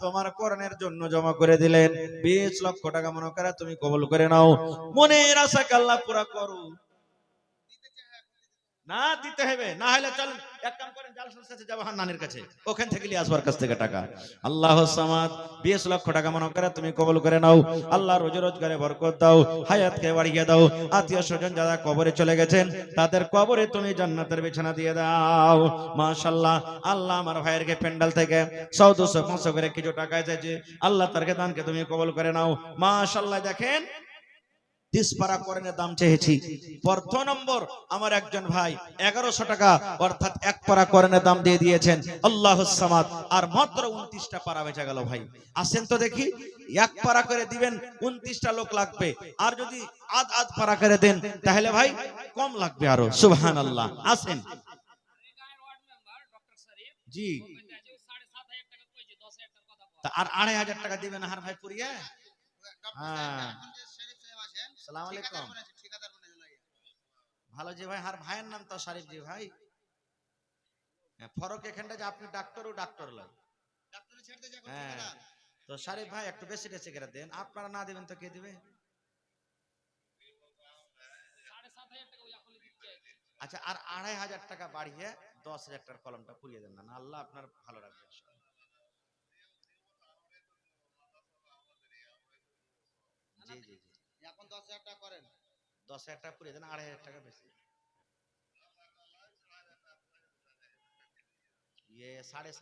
তোমার কোরআনের জন্য জমা করে দিলেন। 20 লক্ষ টাকা মনে করে তুমি কবুল করে নাও। মনের আশাকে আল্লাহ পুরা করো। না দিতে হবে, না হলে চল এক কাম করেন জালসার কাছে যাবো নানির কাছে, ওখান থেকে নিয়ে আসবার কাছ থেকে টাকা। আল্লাহ সামাদ 20 লক্ষ টাকা মনে করে তুমি কবুল করে নাও। আল্লাহ রোজি রোজগারে বরকত দাও, হায়াতকে বাড়িয়ে দাও। আত্মীয় স্বজন যারা কবরে চলে গেছেন তাদের কবরে তুমি জান্নাতের বিছানা দিয়ে দাও। মাশাআল্লাহ। আল্লাহ আমার ভাইয়েরকে প্যান্ডাল থেকে 100-200-500 করে কিছু টাকা এসেছে, আল্লাহ তার দানকে তুমি কবুল করে নাও। মাশাআল্লাহ। দেখেন 30 পারা কোরআনের দাম চেয়েছি। প্রথম নম্বর আমার একজন ভাই 1100 টাকা অর্থাৎ এক পারা কোরআনের দাম দিয়ে দিয়েছেন। আল্লাহুস সামাদ। আর মাত্র 29টা পারা বেঁচে গেল ভাই। আসেন তো দেখি, এক পারা করে দিবেন 29টা লোক লাগবে, আর যদি আধ পারা করে দেন তাহলে ভাই কম লাগবে আরো। সুবহানাল্লাহ। আসেন জি। তা আর 2500 টাকা দিবেন আর ভাই পুরিয়ে। হ্যাঁ, আসসালামু আলাইকুম। ভালো জি ভাই, আর ভাইয়ের নাম তো শরীফ জি ভাই। ফরক এখানটা যে আপনি ডাক্তার ও ডাক্তার লয়। হ্যাঁ, তো শরীফ ভাই একটু বেশি বেশি করে দেন, আপনারা না দিবেন তো কে দিবে? আচ্ছা, আর 2500 টাকা বাড়িয়ে 10,000 টাকার কলমটা পুড়িয়ে দেন না, না আল্লাহ আপনার ভালো রাখবে। জি জি জি, এখন 10,000 টাকা করেন। 10,000 টাকা পুড়িয়ে দেন, 2500 টাকা বেশি। ये 7.5